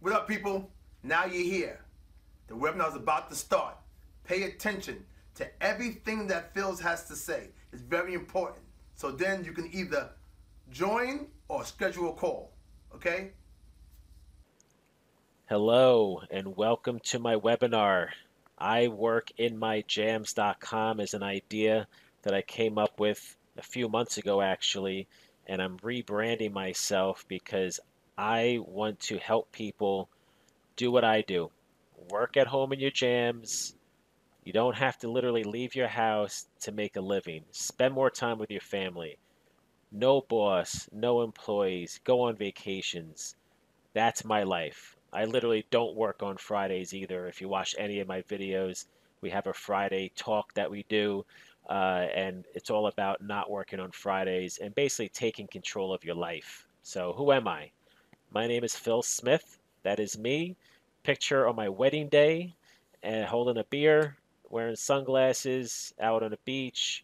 What up, people? Now you're here. The webinar's about to start. Pay attention to everything that Phil has to say. It's very important. So then you can either join or schedule a call. Okay? Hello and welcome to my webinar. I work in myjams.com is an idea that I came up with a few months ago actually, and I'm rebranding myself because I want to help people do what I do. Work at home in your jams. You don't have to literally leave your house to make a living. Spend more time with your family. No boss, no employees, go on vacations. That's my life. I literally don't work on Fridays either. If you watch any of my videos, we have a Friday talk that we do, and it's all about not working on Fridays and basically taking control of your life. So, who am I? My name is Phil Smith. That is me. Picture on my wedding day and holding a beer, wearing sunglasses, out on the beach.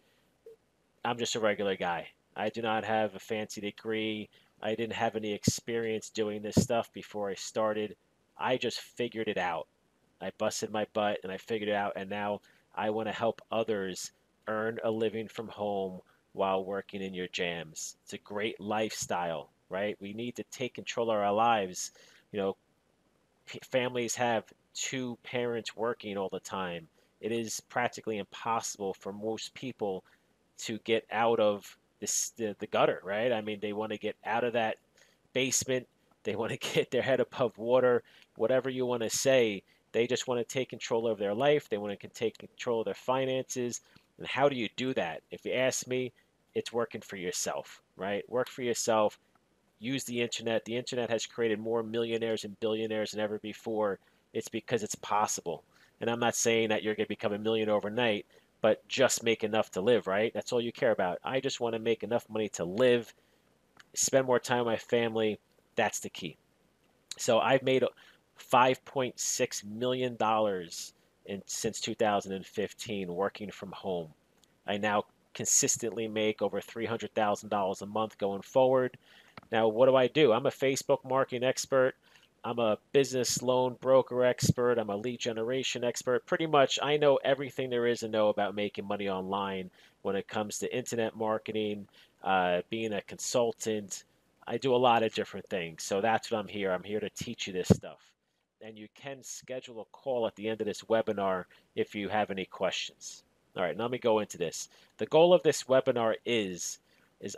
I'm just a regular guy. I do not have a fancy degree. I didn't have any experience doing this stuff before I started. I just figured it out. I busted my butt and I figured it out, and now I want to help others earn a living from home while working in your jams. It's a great lifestyle, right? We need to take control of our lives. You know, families have two parents working all the time. It is practically impossible for most people to get out of the gutter, right? I mean, they want to get out of that basement. They want to get their head above water, whatever you want to say. They just want to take control of their life. They want to take control of their finances. And how do you do that? If you ask me, it's working for yourself, right? Work for yourself. Use the internet. The internet has created more millionaires and billionaires than ever before. It's because it's possible. And I'm not saying that you're going to become a millionaire overnight, but just make enough to live, right? That's all you care about. I just want to make enough money to live, spend more time with my family. That's the key. So I've made $5.6 million since 2015 working from home. I now consistently make over $300,000 a month going forward. Now, what do? I'm a Facebook marketing expert. I'm a business loan broker expert. I'm a lead generation expert. Pretty much, I know everything there is to know about making money online when it comes to internet marketing, being a consultant. I do a lot of different things. So that's what I'm here. I'm here to teach you this stuff. And you can schedule a call at the end of this webinar if you have any questions. All right, now let me go into this. The goal of this webinar is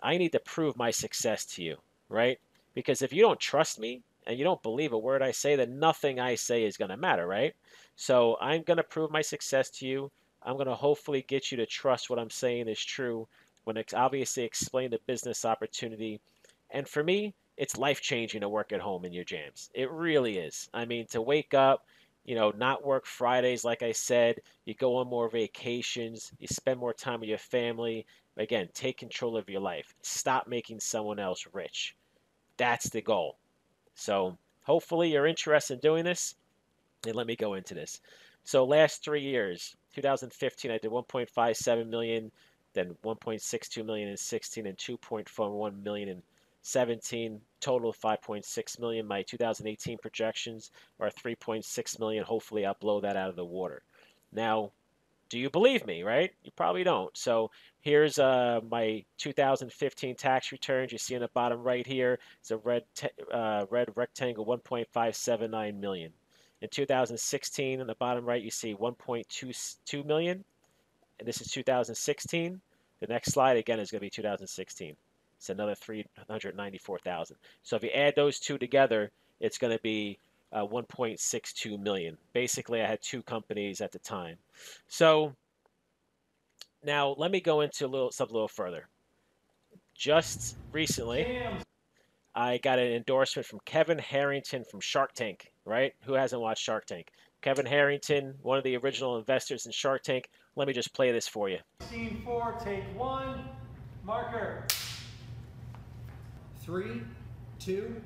I need to prove my success to you, right? Because if you don't trust me and you don't believe a word I say, then nothing I say is going to matter, right? So I'm going to prove my success to you. I'm going to hopefully get you to trust what I'm saying is true when it's obviously explain the business opportunity. And for me, it's life changing to work at home in your jams. It really is. I mean, to wake up, not work Fridays, like I said, you go on more vacations, you spend more time with your family. Again, take control of your life. Stop making someone else rich. That's the goal. So hopefully you're interested in doing this. And let me go into this. So last 3 years, 2015, I did 1.57 million, then 1.62 million in 16, and 2.41 million in 17. Total of 5.6 million. My 2018 projections are 3.6 million. Hopefully, I'll blow that out of the water. Now, do you believe me, right? You probably don't. So here's my 2015 tax returns. You see in the bottom right here, it's a red rectangle, 1.579 million. In 2016, in the bottom right, you see 1.22 million, and this is 2016. The next slide again is going to be 2016. It's another 394,000. So if you add those two together, it's going to be 1.62 million. Basically, I had two companies at the time. So now let me go into something a little further. Just recently, I got an endorsement from Kevin Harrington from Shark Tank, right? Who hasn't watched Shark Tank? Kevin Harrington, one of the original investors in Shark Tank. Let me just play this for you. Scene 4, take 1, marker. 3, 2.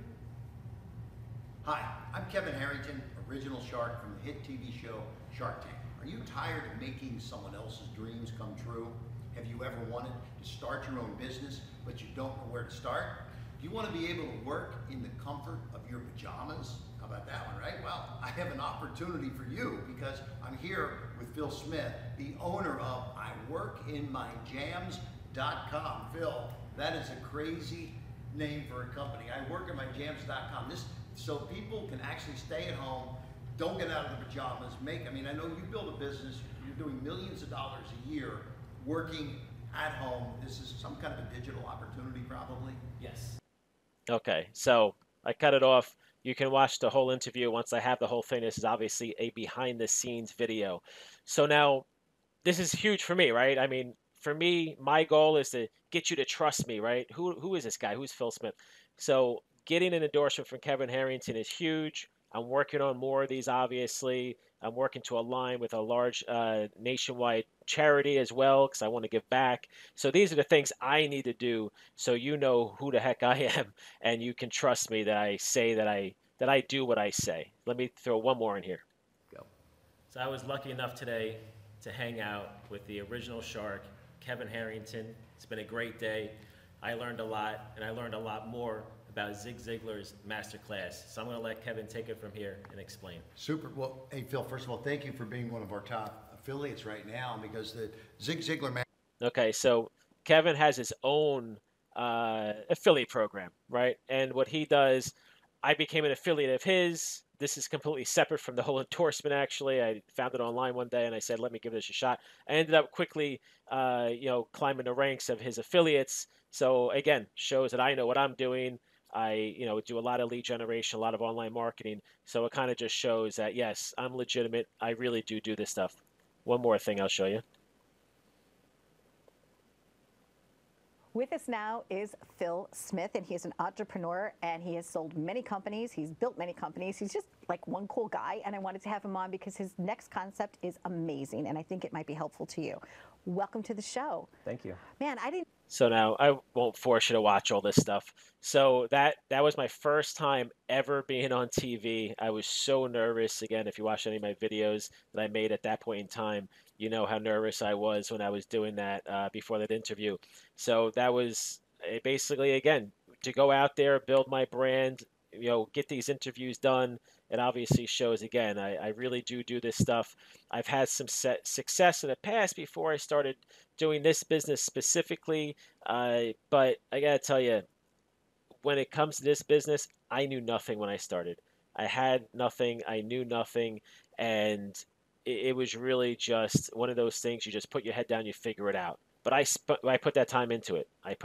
Hi, I'm Kevin Harrington, original shark from the hit TV show Shark Tank. Are you tired of making someone else's dreams come true? Have you ever wanted to start your own business, but you don't know where to start? Do you want to be able to work in the comfort of your pajamas? How about that one, right? Well, I have an opportunity for you because I'm here with Phil Smith, the owner of iworkinmyjams.com. Phil, that is a crazy name for a company. iworkinmyjams.com. So people can actually stay at home, don't get out of the pajamas, I mean, I know you build a business, you're doing millions of dollars a year working at home. This is some kind of a digital opportunity probably? Yes. Okay, so I cut it off. You can watch the whole interview once I have the whole thing. This is obviously a behind the scenes video. So now this is huge for me, right? I mean, for me, my goal is to get you to trust me, right? Who is this guy? Who's Phil Smith? So getting an endorsement from Kevin Harrington is huge. I'm working on more of these, obviously. I'm working to align with a large nationwide charity as well because I want to give back. So these are the things I need to do so you know who the heck I am and you can trust me that I say that I do what I say. Let me throw one more in here. Go. So I was lucky enough today to hang out with the original Shark, Kevin Harrington. It's been a great day. I learned a lot, and I learned a lot more about Zig Ziglar's masterclass. So I'm going to let Kevin take it from here and explain. Super. Well, hey, Phil, first of all, thank you for being one of our top affiliates right now because the Zig Ziglar... Okay, so Kevin has his own affiliate program, right? And what he does, I became an affiliate of his. This is completely separate from the whole endorsement, actually. I found it online one day, and I said, let me give this a shot. I ended up quickly, climbing the ranks of his affiliates. So, again, shows that I know what I'm doing. I, do a lot of lead generation, a lot of online marketing. So it kind of just shows that, yes, I'm legitimate. I really do this stuff. One more thing I'll show you. With us now is Phil Smith, and he's an entrepreneur, and he has sold many companies. He's built many companies. He's just like one cool guy, and I wanted to have him on because his next concept is amazing, and I think it might be helpful to you. Welcome to the show. Thank you. Man, I didn't... So now I won't force you to watch all this stuff. So that was my first time ever being on TV. I was so nervous. Again, if you watch any of my videos that I made at that point in time, you know how nervous I was when I was doing that before that interview. So that was basically, again, to go out there, build my brand, get these interviews done. It obviously shows, again, I really do this stuff. I've had some success in the past before I started doing this business specifically. But I got to tell you, when it comes to this business, I knew nothing when I started. I had nothing. I knew nothing. And it was really just one of those things. You just put your head down, you figure it out. But I put that time into it. I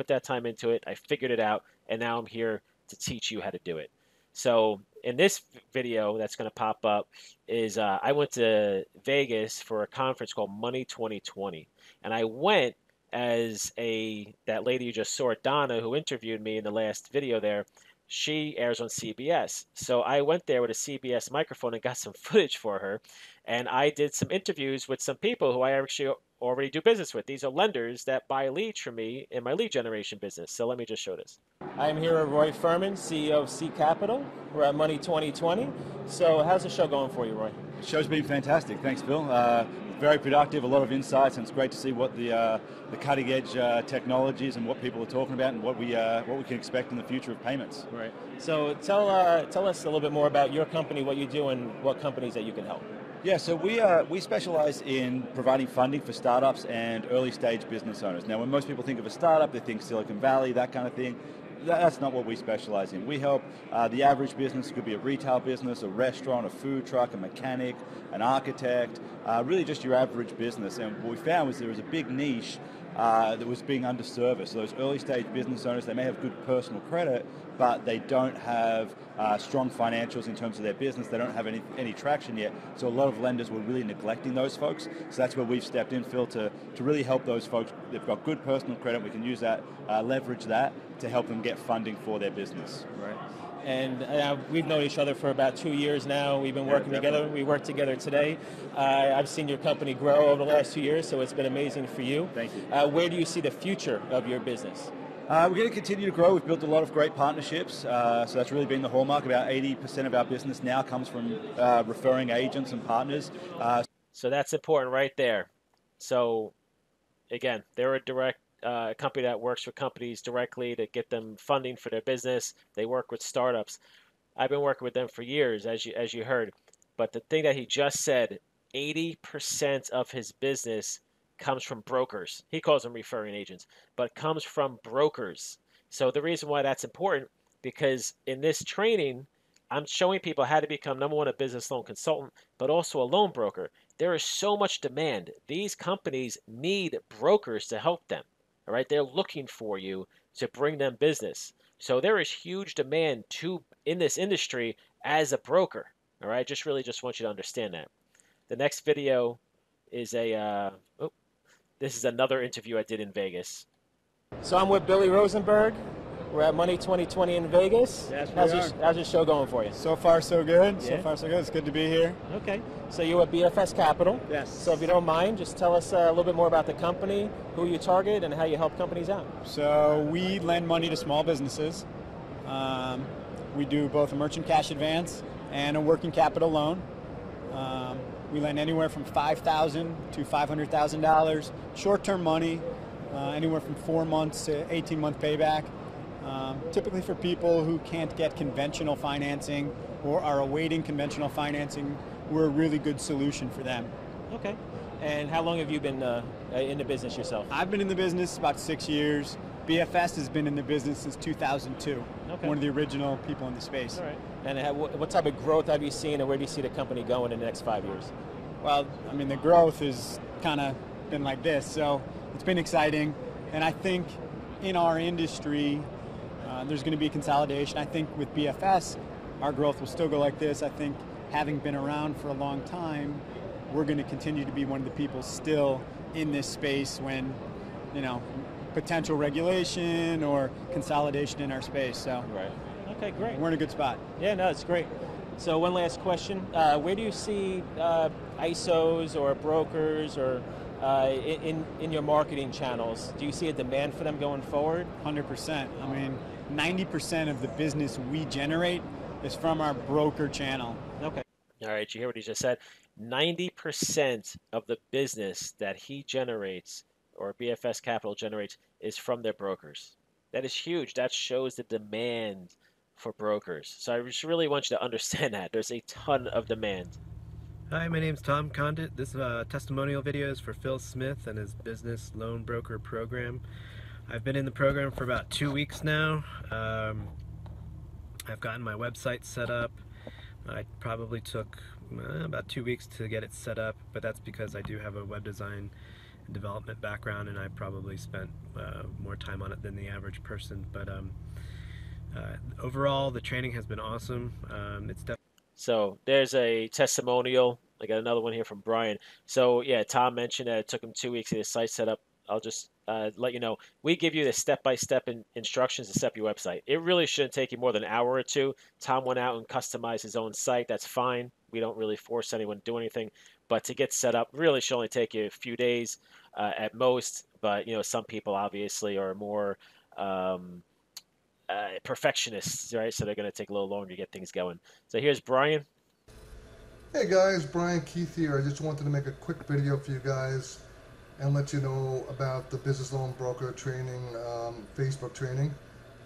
figured it out. And now I'm here to teach you how to do it. So in this video that's going to pop up is I went to Vegas for a conference called Money 2020. And I went as that lady you just saw, Donna, who interviewed me in the last video there. She airs on CBS. So I went there with a CBS microphone and got some footage for her. And I did some interviews with some people who I actually already do business with. These are lenders that buy leads from me in my lead generation business. So let me just show this. I'm here with Roy Furman, CEO of C Capital. We're at Money 2020. So how's the show going for you, Roy? The show's been fantastic. Thanks, Bill. Very productive, a lot of insights, and it's great to see what the cutting edge technologies and what people are talking about and what we can expect in the future of payments. Right. So tell us a little bit more about your company, what you do, and what companies that you can help. Yeah, so we specialize in providing funding for startups and early stage business owners. Now, when most people think of a startup, they think Silicon Valley, that kind of thing. That's not what we specialize in. We help the average business. It could be a retail business, a restaurant, a food truck, a mechanic, an architect, really just your average business. And what we found was there was a big niche that was being underserviced. So those early stage business owners, they may have good personal credit, but they don't have strong financials in terms of their business. They don't have any traction yet. So a lot of lenders were really neglecting those folks. So that's where we've stepped in, Phil, to really help those folks. They've got good personal credit. We can use that, leverage that to help them get funding for their business. Right. And we've known each other for about 2 years now. We've been working together. We worked together today. I've seen your company grow over the last 2 years, so it's been amazing for you. Thank you. Where do you see the future of your business? We're going to continue to grow. We've built a lot of great partnerships, so that's really been the hallmark. About 80% of our business now comes from referring agents and partners. So that's important right there. So again, they're a direct a company that works with companies directly to get them funding for their business. They work with startups. I've been working with them for years, as you heard. But the thing that he just said, 80% of his business comes from brokers. He calls them referring agents, but comes from brokers. So the reason why that's important, because in this training, I'm showing people how to become, number one, a business loan consultant, but also a loan broker. There is so much demand. These companies need brokers to help them. All right, they're looking for you to bring them business. So there is huge demand in this industry as a broker. All right, just want you to understand that. The next video is this is another interview I did in Vegas. So I'm with Billy Rosenberg. We're at Money 2020 in Vegas. Yes, how's your show going for you? So far, so good. Yeah. So far, so good. It's good to be here. Okay. So you're at BFS Capital. Yes. So if you don't mind, just tell us a little bit more about the company, who you target, and how you help companies out. So we lend money to small businesses. We do both a merchant cash advance and a working capital loan. We lend anywhere from $5,000 to $500,000. Short-term money, anywhere from 4 months to 18-month payback. Typically for people who can't get conventional financing or are awaiting conventional financing, we're a really good solution for them. Okay. And how long have you been in the business yourself? I've been in the business about 6 years. BFS has been in the business since 2002. Okay. One of the original people in the space. All right. And what type of growth have you seen, and where do you see the company going in the next 5 years? Well, I mean, the growth has kind of been like this, so it's been exciting. And I think in our industry, there's going to be consolidation. I think with BFS, our growth will still go like this. I think having been around for a long time, we're going to continue to be one of the people still in this space when, potential regulation or consolidation in our space. So right. Okay, great. We're in a good spot. Yeah, no, it's great. So one last question. Where do you see ISOs or brokers or in your marketing channels? Do you see a demand for them going forward? 100%. I mean, 90% of the business we generate is from our broker channel. Okay. All right, you hear what he just said? 90% of the business that he generates or BFS Capital generates is from their brokers. That is huge. That shows the demand for brokers. So I just really want you to understand that. There's a ton of demand. Hi, my name's Tom Condit. This testimonial video is for Phil Smith and his business loan broker program. I've been in the program for about 2 weeks now. I've gotten my website set up. I probably took about 2 weeks to get it set up, but that's because I do have a web design and development background, and I probably spent more time on it than the average person. But overall, the training has been awesome. It's definitely. So there's a testimonial. I got another one here from Brian. So yeah, Tom mentioned that it took him 2 weeks to get his site set up. I'll just let you know, we give you the step-by-step instructions to set up your website. It really shouldn't take you more than an hour or two. Tom went out and customized his own site. That's fine. We don't really force anyone to do anything. But to get set up really should only take you a few days at most. But, some people obviously are more perfectionists, right? So they're going to take a little longer to get things going. So here's Brian. Hey guys, Brian Keith here. I just wanted to make a quick video for you guys and let you know about the business loan broker training, Facebook training.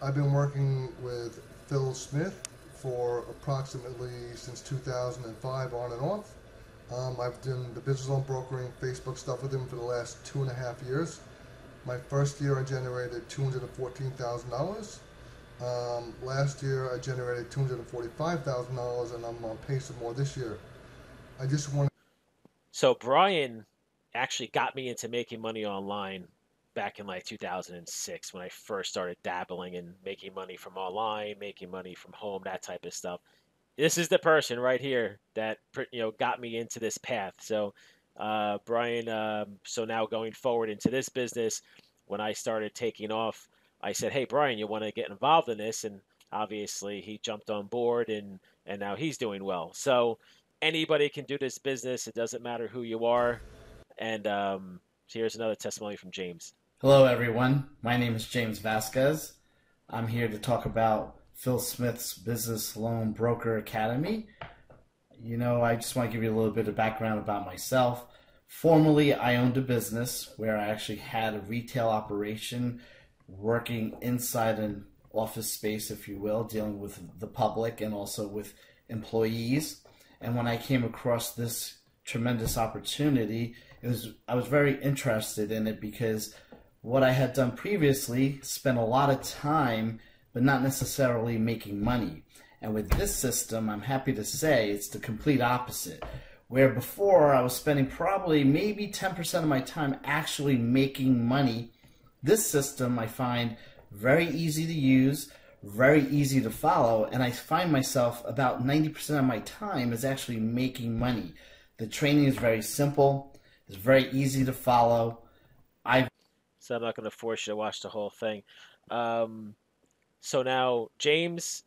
I've been working with Phil Smith for approximately since 2005 on and off. I've done the business loan brokering Facebook stuff with him for the last 2.5 years. My first year I generated $214,000. Last year I generated $245,000, and I'm on pace for more this year. I just want. So Brian actually got me into making money online back in like 2006 when I first started dabbling in making money from online, making money from home, that type of stuff. This is the person right here that got me into this path. So Brian, so now going forward into this business, when I started taking off, I said, hey, Brian, you want to get involved in this? And obviously he jumped on board, and now he's doing well. So anybody can do this business. It doesn't matter who you are. And here's another testimony from James. Hello, everyone. My name is James Vasquez. I'm here to talk about Phil Smith's Business Loan Broker Academy. I just want to give you a little bit of background about myself. Formerly, I owned a business where I actually had a retail operation working inside an office space, if you will, dealing with the public and also with employees. And when I came across this tremendous opportunity, I was very interested in it because what I had done previously spent a lot of time, but not necessarily making money. And with this system, I'm happy to say it's the complete opposite. Where before I was spending probably maybe 10% of my time actually making money, this system I find very easy to use, very easy to follow, and I find myself about 90% of my time is actually making money. The training is very simple, it's very easy to follow. So I'm not going to force you to watch the whole thing. So now James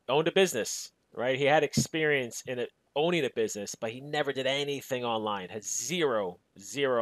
owned a business, right? He had experience in it, owning a business, but he never did anything online. Had zero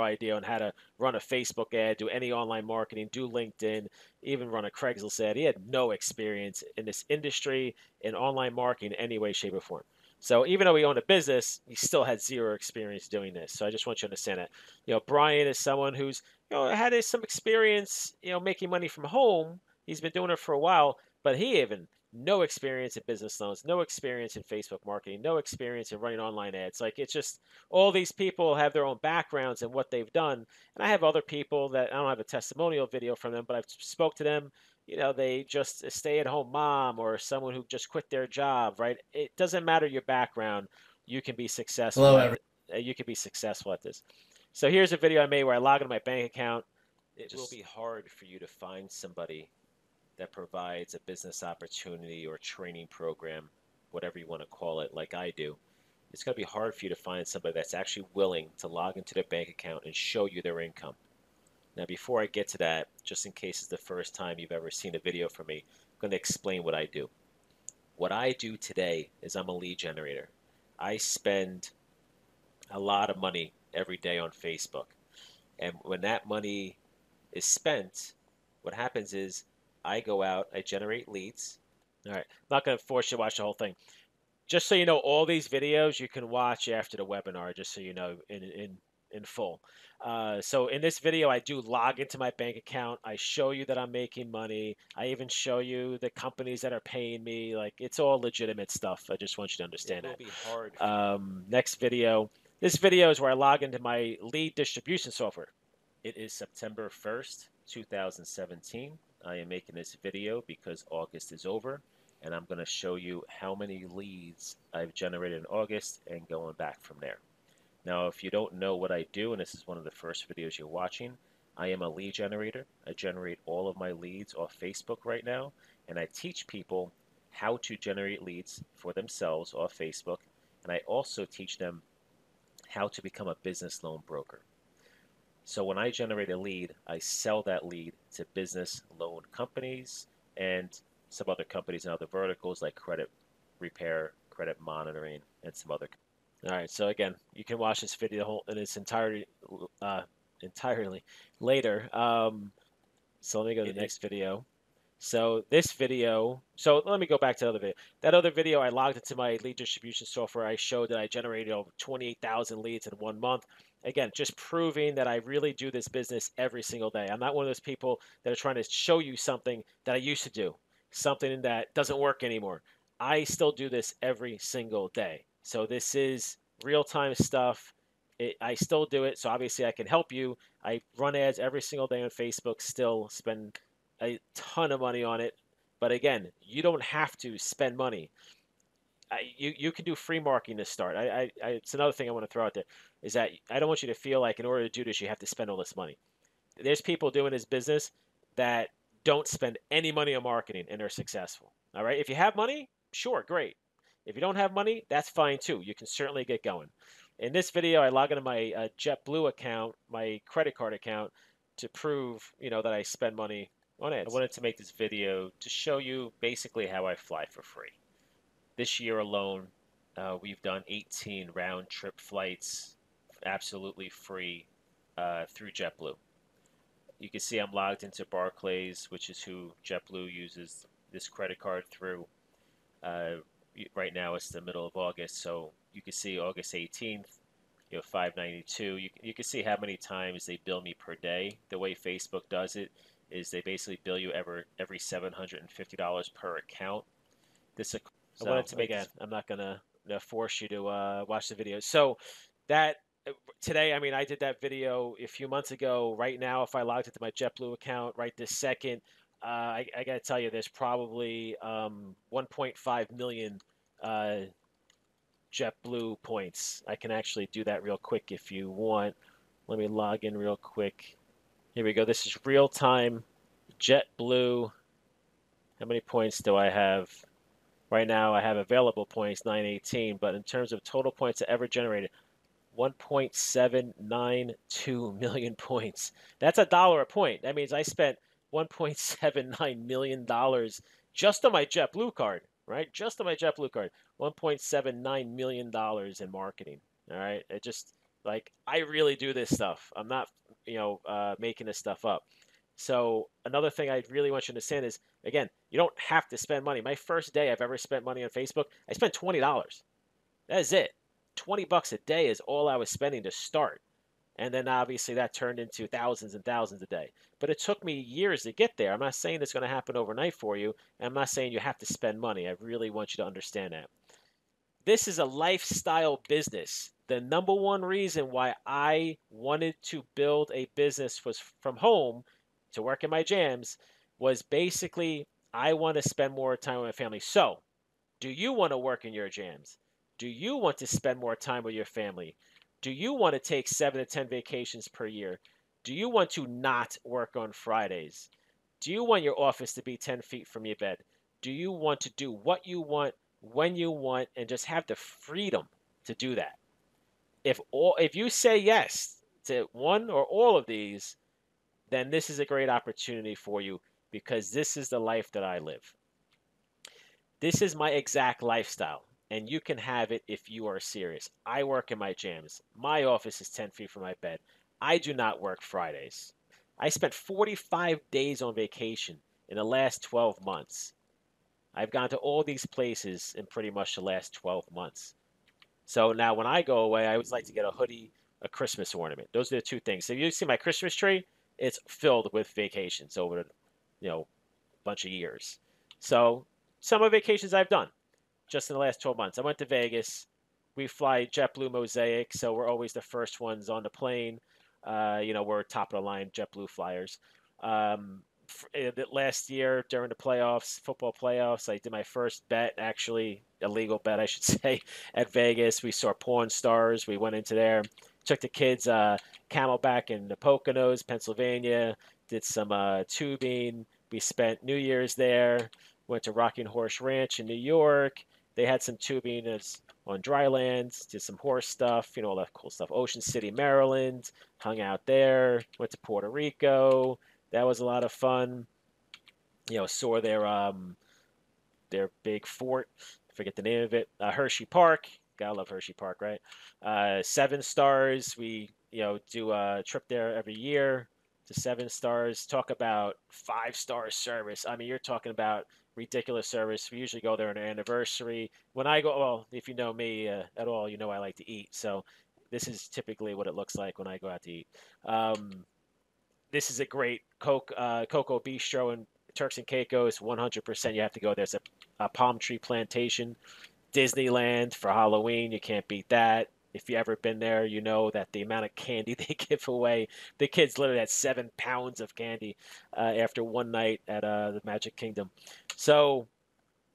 idea on how to run a Facebook ad, do any online marketing, do LinkedIn, even run a Craigslist ad. He had no experience in this industry, in online marketing, in any way, shape, or form. So even though he owned a business, he still had zero experience doing this. So I just want you to understand that. Brian is someone who's had some experience, making money from home. He's been doing it for a while, but he even no experience in business loans, no experience in Facebook marketing, no experience in running online ads. Like, it's just all these people have their own backgrounds and what they've done. And I have other people that I don't have a testimonial video from them, but I've spoke to them. They just a stay-at-home mom or someone who just quit their job, right? It doesn't matter your background. You can be successful. You can be successful at this. So here's a video I made where I log into my bank account. It will be hard for you to find somebody that provides a business opportunity or training program, whatever you want to call it, like I do. It's going to be hard for you to find somebody that's actually willing to log into their bank account and show you their income. Now, before I get to that, just in case it's the first time you've ever seen a video from me, I'm going to explain what I do. What I do today is I'm a lead generator. I spend a lot of money every day on Facebook. And when that money is spent, what happens is I go out, I generate leads. All right, I'm not going to force you to watch the whole thing. Just so you know, all these videos you can watch after the webinar, just so you know, in full. So in this video, I do log into my bank account. I show you that I'm making money. I even show you the companies that are paying me. Like, it's all legitimate stuff. I just want you to understand that. It will be hard. Next video. This video is where I log into my lead distribution software. It is September 1st, 2017. I am making this video because August is over, and I'm going to show you how many leads I've generated in August and going back from there. Now, if you don't know what I do, and this is one of the first videos you're watching, I am a lead generator. I generate all of my leads off Facebook right now, and I teach people how to generate leads for themselves off Facebook, and I also teach them how to become a business loan broker. So when I generate a lead, I sell that lead to business loan companies and some other companies in other verticals like credit repair, credit monitoring, and some other. All right, so again, you can watch this video in its entirety later. So let me go to the next video. So this video, so let me go back to the other video. That other video, I logged into my lead distribution software. I showed that I generated over 28,000 leads in 1 month. Again, just proving that I really do this business every single day. I'm not one of those people that are trying to show you something that I used to do, something that doesn't work anymore. I still do this every single day. So this is real-time stuff. I still do it, so obviously I can help you. I run ads every single day on Facebook, still spend a ton of money on it. But again, you don't have to spend money. You can do free marketing to start. It's another thing I want to throw out there, is that I don't want you to feel like in order to do this, you have to spend all this money. There's people doing this business that don't spend any money on marketing and they're successful. All right. If you have money, sure, great. If you don't have money, that's fine too. You can certainly get going. In this video, I log into my JetBlue account, my credit card account, to prove, that I spend money on ads. I wanted to make this video to show you basically how I fly for free. This year alone, we've done 18 round-trip flights, absolutely free, through JetBlue. You can see I'm logged into Barclays, which is who JetBlue uses this credit card through. Right now it's the middle of August, so you can see August 18th, $592. You can see how many times they bill me per day. The way Facebook does it is they basically bill you every $750 per account. I wanted to make it. I'm not gonna force you to watch the video. So that today, I mean, I did that video a few months ago. Right now, if I logged into my JetBlue account right this second, I got to tell you, there's probably 1.5 million JetBlue points. I can actually do that real quick if you want. Let me log in real quick. Here we go. This is real time JetBlue. How many points do I have? Right now, I have available points 918, but in terms of total points that ever generated, 1.792 million points. That's $1 a point. That means I spent $1.79 million just on my JetBlue card, right? Just on my JetBlue card. $1.79 million in marketing. All right. It just like I really do this stuff. I'm not, making this stuff up. So another thing I really want you to understand is, again, you don't have to spend money. My first day I've ever spent money on Facebook, I spent $20. That is it. $20 a day is all I was spending to start. And then obviously that turned into thousands and thousands a day. But it took me years to get there. I'm not saying it's going to happen overnight for you. And I'm not saying you have to spend money. I really want you to understand that. This is a lifestyle business. The number one reason why I wanted to build a business was from home to work in my jams was basically I want to spend more time with my family. So, do you want to work in your jams? Do you want to spend more time with your family? Do you want to take 7 to 10 vacations per year? Do you want to not work on Fridays? Do you want your office to be 10 feet from your bed? Do you want to do what you want, when you want, and just have the freedom to do that? If you say yes to one or all of these, then this is a great opportunity for you because this is the life that I live. This is my exact lifestyle, and you can have it if you are serious. I work in my jams. My office is 10 feet from my bed. I do not work Fridays. I spent 45 days on vacation in the last 12 months. I've gone to all these places in pretty much the last 12 months. So now when I go away, I always like to get a hoodie, a Christmas ornament. Those are the two things. So if you see my Christmas tree, it's filled with vacations over a bunch of years. So some of the vacations I've done just in the last 12 months. I went to Vegas. We fly JetBlue Mosaic, so we're always the first ones on the plane. We're top of the line JetBlue flyers. Last year during the playoffs, football playoffs, I did my first bet, actually illegal bet, I should say, at Vegas. We saw porn stars. We went into there, took the kids Camelback in the Poconos, Pennsylvania, did some tubing. We spent New Year's there, went to Rocking Horse Ranch in New York. They had some tubing on dry lands, did some horse stuff, all that cool stuff. Ocean City, Maryland, hung out there, went to Puerto Rico. That was a lot of fun. Saw their big fort. I forget the name of it. Hershey Park. Gotta love Hershey Park, right? 7 stars. We do a trip there every year to 7 stars. Talk about 5-star service. I mean, you're talking about ridiculous service. We usually go there on an anniversary. When I go, well, if you know me at all, you know I like to eat. So this is typically what it looks like when I go out to eat. This is a great Cocoa Bistro in Turks and Caicos. 100% you have to go there. It's a palm tree plantation. Disneyland for Halloween. You can't beat that. If you've ever been there, you know that the amount of candy they give away. The kids literally had 7 pounds of candy after one night at the Magic Kingdom. So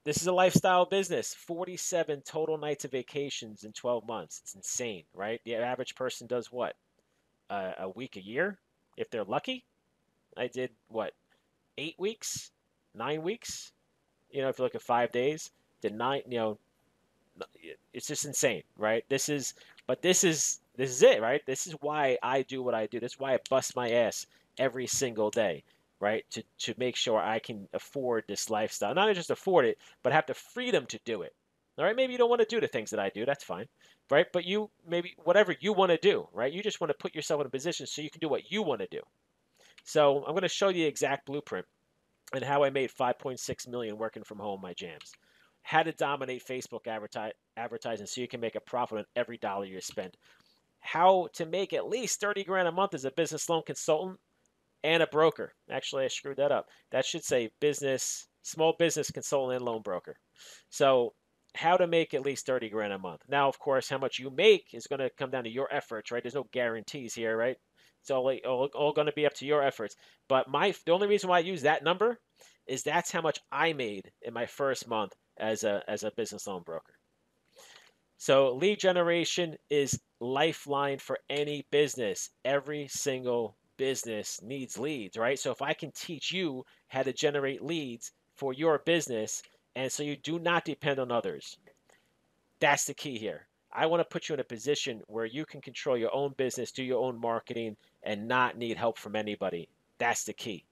this is a lifestyle business. 47 total nights of vacations in 12 months. It's insane, right? The average person does what? A week a year? If they're lucky. I did, 8 weeks? 9 weeks? If you look at 5 days. Did 9, it's just insane, right? This is it, right? This is why I do what I do. This is why I bust my ass every single day, right? To make sure I can afford this lifestyle. Not just afford it, but have the freedom to do it. All right, maybe you don't want to do the things that I do. That's fine, right? But you maybe whatever you want to do, right? You just want to put yourself in a position so you can do what you want to do. So I'm going to show you the exact blueprint and how I made $5.6 million working from home, my jams. How to dominate Facebook advertising so you can make a profit on every dollar you spend. how to make at least 30 grand a month as a business loan consultant and a broker. Actually, I screwed that up. That should say small business consultant and loan broker. So how to make at least 30 grand a month. Now, of course, how much you make is going to come down to your efforts, right? There's no guarantees here, right? It's all going to be up to your efforts. But the only reason why I use that number is that's how much I made in my first month as a business loan broker. So lead generation is lifeline for any business. Every single business needs leads, right? So if I can teach you how to generate leads for your business, and so you do not depend on others, that's the key here. I want to put you in a position where you can control your own business, do your own marketing, and not need help from anybody. That's the key.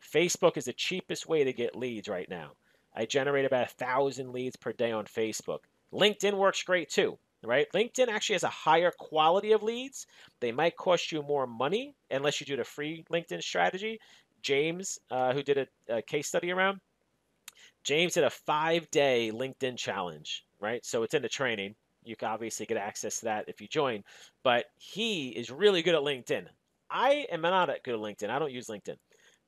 Facebook is the cheapest way to get leads right now. I generate about 1,000 leads per day on Facebook. LinkedIn works great too, right? LinkedIn actually has a higher quality of leads. They might cost you more money unless you do the free LinkedIn strategy. James, who did a case study around, James did a 5-day LinkedIn challenge, right? So it's in the training. You can obviously get access to that if you join, but he is really good at LinkedIn. I am not good at LinkedIn. I don't use LinkedIn.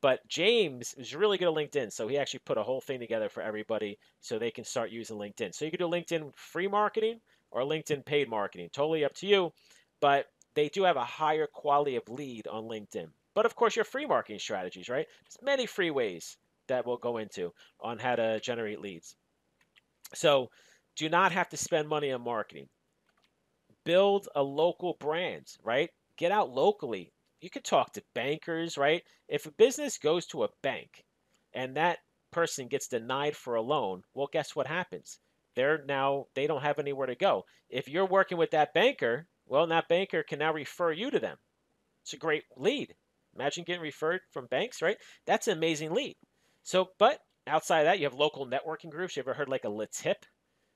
But James is really good at LinkedIn, so he actually put a whole thing together for everybody so they can start using LinkedIn. So you can do LinkedIn free marketing or LinkedIn paid marketing. Totally up to you, but they do have a higher quality of lead on LinkedIn. But of course, your free marketing strategies, right? There's many free ways that we'll go into on how to generate leads. So do not have to spend money on marketing. Build a local brand, right? Get out locally. You could talk to bankers, right? If a business goes to a bank and that person gets denied for a loan, well, guess what happens? They don't have anywhere to go. If you're working with that banker, well, that banker can now refer you to them. It's a great lead. Imagine getting referred from banks, right? That's an amazing lead. So, but outside of that, you have local networking groups. You ever heard like a LaTip,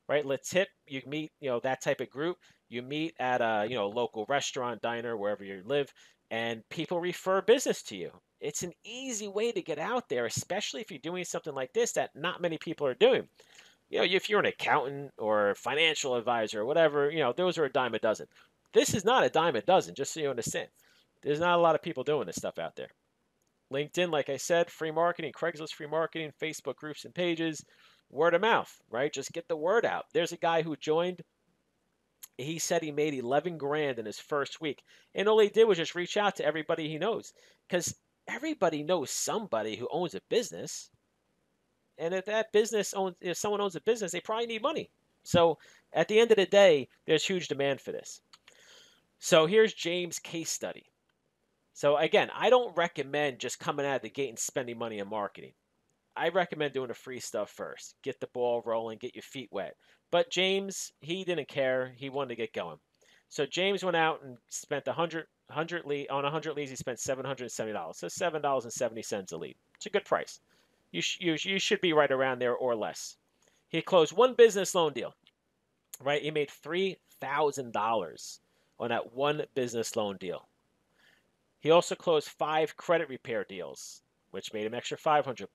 right? LaTip, you meet, that type of group. You meet at a, local restaurant, diner, wherever you live, and people refer business to you. It's an easy way to get out there, especially if you're doing something like this that not many people are doing. If you're an accountant or financial advisor or whatever, those are a dime a dozen. This is not a dime a dozen, just so you understand. There's not a lot of people doing this stuff out there. LinkedIn, like I said, free marketing, Craigslist free marketing, Facebook groups and pages, word of mouth, right? Just get the word out. There's a guy who joined. He said he made 11 grand in his first week. And all he did was just reach out to everybody he knows. Because everybody knows somebody who owns a business. And if someone owns a business, they probably need money. So at the end of the day, there's huge demand for this. So here's James' case study. So again, I don't recommend just coming out of the gate and spending money on marketing. I recommend doing the free stuff first. Get the ball rolling, get your feet wet. But James, he didn't care. He wanted to get going. So James went out and spent 100 leads. He spent $770. So $7.70 a lead. It's a good price. You should be right around there or less. He closed one business loan deal. Right? He made $3,000 on that one business loan deal. He also closed 5 credit repair deals, which made him extra $500.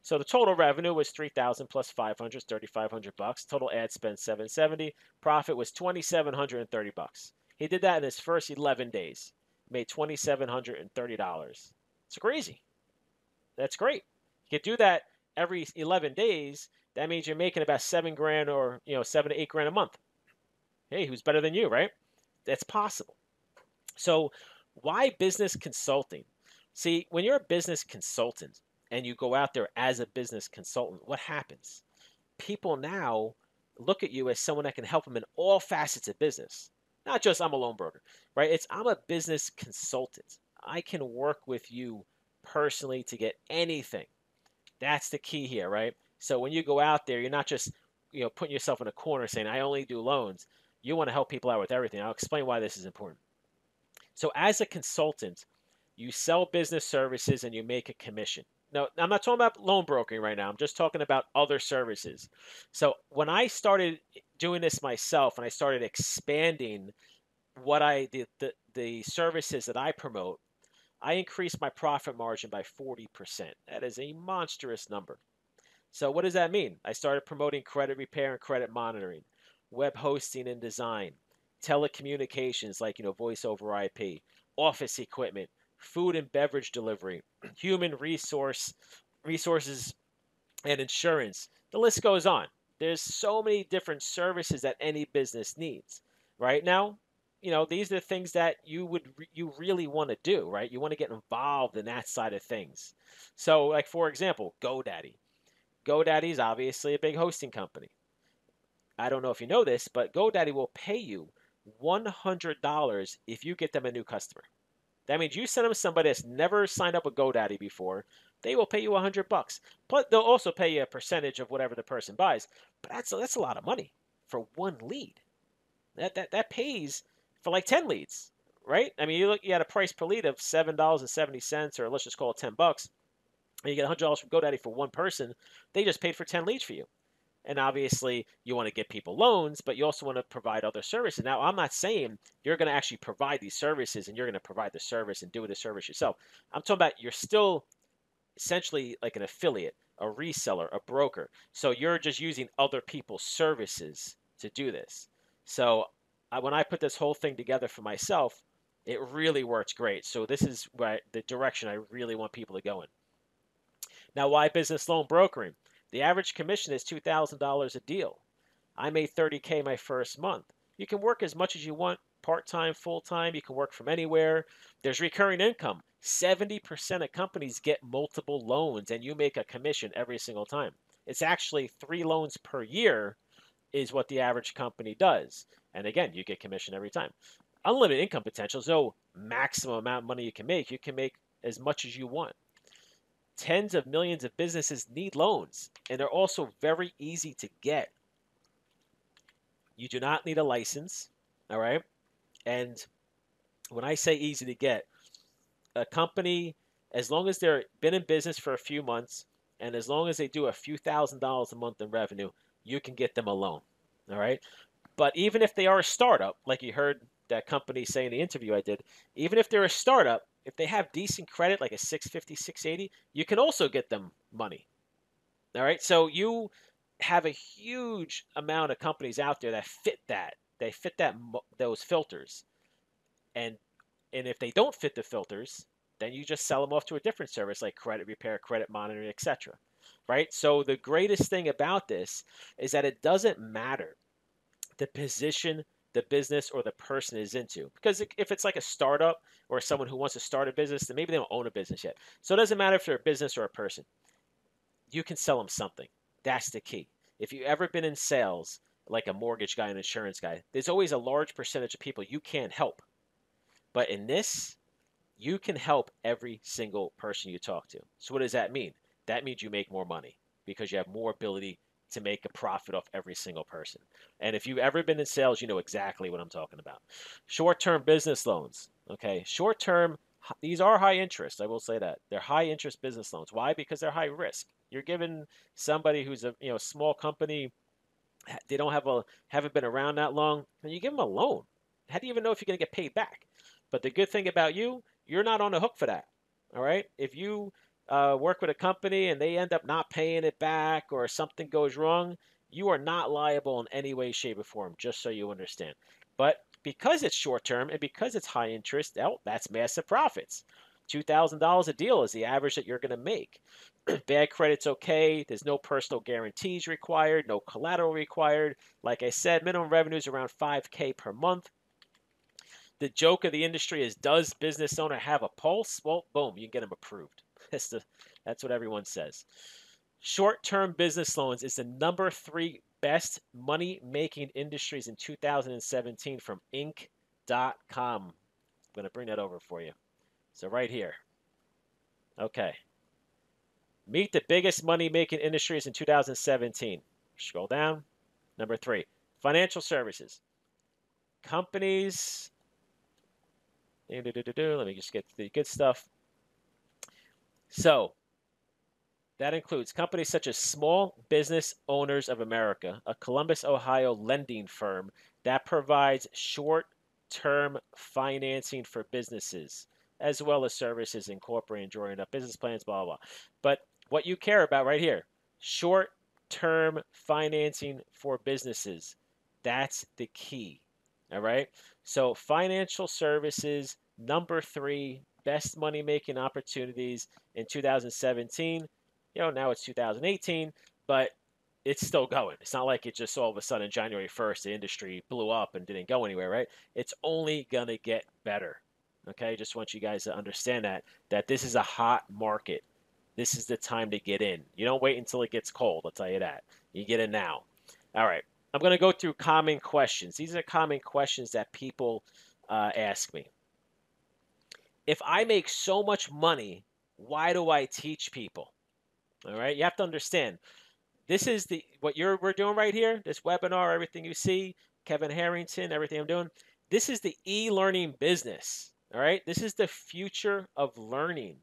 So the total revenue was $3,000 plus $500, $3,500. Total ad spend $770. Profit was $2,730. He did that in his first 11 days. Made $2,730. It's crazy. That's great. You could do that every 11 days. That means you're making about $7 grand or 7 to 8 grand a month. Hey, who's better than you, right? That's possible. So why business consulting? See, when you're a business consultant and you go out there as a business consultant, what happens? People now look at you as someone that can help them in all facets of business. Not just I'm a loan broker, right? I'm a business consultant. I can work with you personally to get anything. That's the key here, right? So when you go out there, you're not just putting yourself in a corner saying, I only do loans. You want to help people out with everything. I'll explain why this is important. So as a consultant, you sell business services and you make a commission. Now, I'm not talking about loan brokering right now. I'm just talking about other services. So when I started doing this myself and I started expanding the services that I promote, I increased my profit margin by 40%. That is a monstrous number. So what does that mean? I started promoting credit repair and credit monitoring, web hosting and design, telecommunications like, voice over IP, office equipment, food and beverage delivery, human resources and insurance. The list goes on. There's so many different services that any business needs. Right now, these are the things that you really want to do, right? You want to get involved in that side of things. So, like for example, GoDaddy. GoDaddy is obviously a big hosting company. I don't know if you know this, but GoDaddy will pay you $100 if you get them a new customer. That means you send them somebody that's never signed up with GoDaddy before, they will pay you $100. But they'll also pay you a percentage of whatever the person buys. But that's a lot of money for one lead. That pays for like 10 leads, right? I mean, you had a price per lead of $7.70, or let's just call it $10, and you get $100 from GoDaddy for one person. They just paid for 10 leads for you. And obviously, you want to get people loans, but you also want to provide other services. Now, I'm not saying you're going to actually provide these services and you're going to provide the service and do the service yourself. I'm talking about you're still essentially like an affiliate, a reseller, a broker. So you're just using other people's services to do this. So when I put this whole thing together for myself, it really works great. So this is the direction I really want people to go in. Now, why business loan brokering? The average commission is $2,000 a deal. I made $30K my first month. You can work as much as you want, part-time, full-time. You can work from anywhere. There's recurring income. 70% of companies get multiple loans, and you make a commission every single time. It's actually 3 loans per year is what the average company does. And again, you get commission every time. Unlimited income potential. There's no maximum amount of money you can make. You can make as much as you want. Tens of millions of businesses need loans, and they're also very easy to get. You do not need a license, all right? And when I say easy to get, a company, as long as they've been in business for a few months, and as long as they do a few $1,000s a month in revenue, you can get them a loan, all right? But even if they are a startup, like you heard that company say in the interview I did, even if they're a startup, if they have decent credit, like a 650, 680, you can also get them money. All right. So you have a huge amount of companies out there that fit that. They fit those filters. And if they don't fit the filters, then you just sell them off to a different service like credit repair, credit monitoring, etc. Right. So the greatest thing about this is that it doesn't matter the position the business or the person is into. Because if it's like a startup or someone who wants to start a business, then maybe they don't own a business yet. So it doesn't matter if they're a business or a person. You can sell them something. That's the key. If you've ever been in sales, like a mortgage guy, an insurance guy, there's always a large percentage of people you can't help. But in this, you can help every single person you talk to. So what does that mean? That means you make more money because you have more ability to make a profit off every single person. And if you've ever been in sales, you know exactly what I'm talking about. Short-term business loans. Okay, short-term, these are high interest. I will say that. They're high interest business loans. Why? Because they're high risk. You're giving somebody who's a small company, they haven't been around that long, and you give them a loan. How do you even know if you're going to get paid back? But the good thing about you're not on the hook for that. All right? If you work with a company and they end up not paying it back or something goes wrong, you are not liable in any way, shape, or form, just so you understand. But because it's short term and because it's high interest, that's massive profits. $2,000 a deal is the average that you're going to make. Bad credit's okay. There's no personal guarantees required, no collateral required. Like I said, minimum revenue is around $5K per month. The joke of the industry is, does business owner have a pulse? Well, boom, you can get them approved. That's what everyone says. Short-term business loans is the number 3 best money-making industries in 2017 from Inc.com. I'm going to bring that over for you. So right here. Okay. Meet the biggest money-making industries in 2017. Scroll down. Number 3, financial services. Companies. Let me just get to the good stuff. So, that includes companies such as Small Business Owners of America, a Columbus, Ohio lending firm that provides short-term financing for businesses, as well as services incorporating, drawing up business plans, blah, blah, blah. But what you care about right here, short-term financing for businesses, that's the key. All right. So financial services, number 3, best money making opportunities in 2017. Now it's 2018, but it's still going. It's not like it just all of a sudden January 1st, the industry blew up and didn't go anywhere, right? It's only going to get better. Okay. Just want you guys to understand that this is a hot market. This is the time to get in. You don't wait until it gets cold. I'll tell you that. You get in now. All right. I'm going to go through common questions. These are common questions that people ask me. If I make so much money, why do I teach people? All right. You have to understand. This is we're doing right here. This webinar, everything you see, Kevin Harrington, everything I'm doing. This is the e-learning business. All right. This is the future of learning.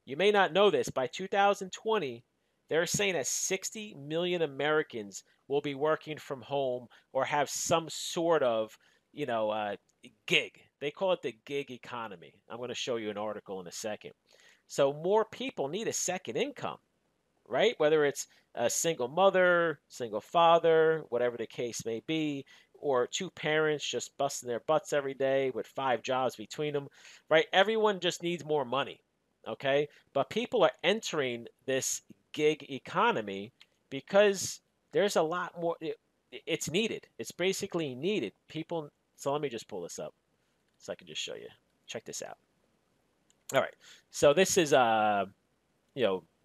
You may not know this. By 2020, they're saying that 60 million Americans will be working from home or have some sort of, gig. They call it the gig economy. I'm going to show you an article in a second. So more people need a second income, right? Whether it's a single mother, single father, whatever the case may be, or 2 parents just busting their butts every day with 5 jobs between them, right? Everyone just needs more money, okay? But people are entering this gig economy because there's a lot more. It's needed. It's basically needed. So let me just pull this up so I can just show you. Check this out. All right. So this is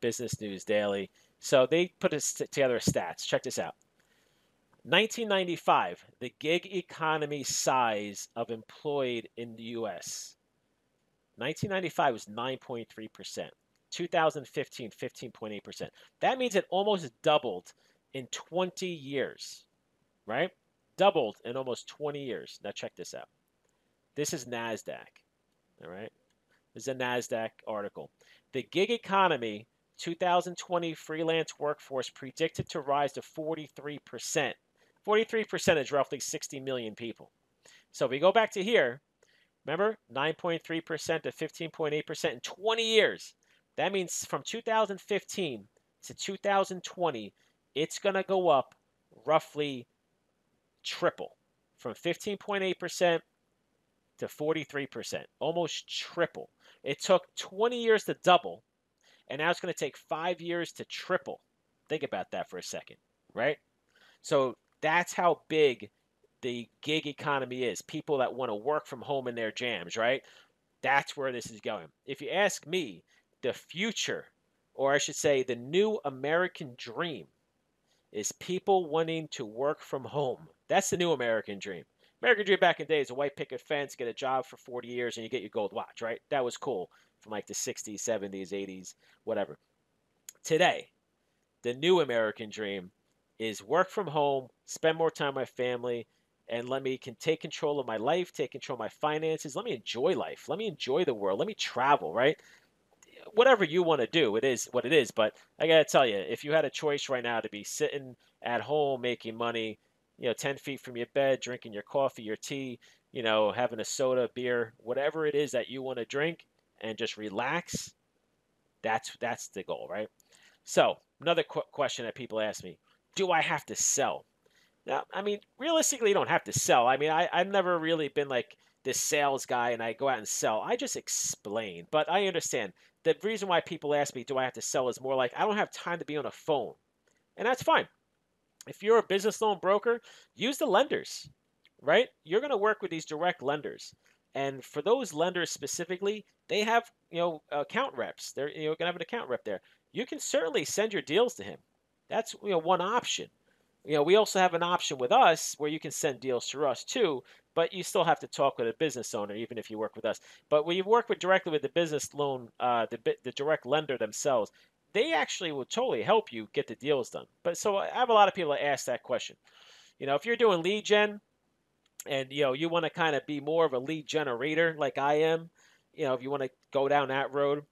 Business News Daily. So they put together stats. Check this out. 1995, the gig economy size of employed in the U.S. 1995 was 9.3%. 2015, 15.8%. That means it almost doubled in 20 years, right? Doubled in almost 20 years. Now check this out. This is NASDAQ, all right? This is a NASDAQ article. The gig economy 2020 freelance workforce predicted to rise to 43%. 43% is roughly 60 million people. So if we go back to here, remember 9.3% to 15.8% in 20 years. That means from 2015 to 2020, it's going to go up roughly triple, from 15.8% to 43%, almost triple. It took 20 years to double, and now it's going to take 5 years to triple. Think about that for a second, right? So that's how big the gig economy is. People that want to work from home in their jams, right? That's where this is going. If you ask me, the future, or I should say the new American dream, is people wanting to work from home. That's the new American dream. American dream back in the day is a white picket fence, get a job for 40 years, and you get your gold watch, right? That was cool from like the 60s, 70s, 80s, whatever. Today, the new American dream is work from home, spend more time with my family, and can take control of my life, take control of my finances. Let me enjoy life. Let me enjoy the world. Let me travel, right? Whatever you want to do, it is what it is. But I got to tell you, if you had a choice right now to be sitting at home making money, 10 feet from your bed, drinking your coffee, your tea, having a soda, beer, whatever it is that you want to drink and just relax, that's the goal, right? So another question that people ask me, do I have to sell? Now, I mean, realistically, you don't have to sell. I mean, I've never really been like this sales guy and I go out and sell. I just explain. But I understand. The reason why people ask me, do I have to sell, is more like I don't have time to be on a phone. And that's fine. If you're a business loan broker, use the lenders, right? You're going to work with these direct lenders. And for those lenders specifically, they have, account reps. They're, going to have an account rep there. You can certainly send your deals to him. That's, one option. We also have an option with us where you can send deals through us too, but you still have to talk with a business owner, even if you work with us. But when you work directly with the business loan, the direct lender themselves, they actually will totally help you get the deals done. But so I have a lot of people that ask that question. If you're doing lead gen and, you want to kind of be more of a lead generator like I am, if you want to go down that road,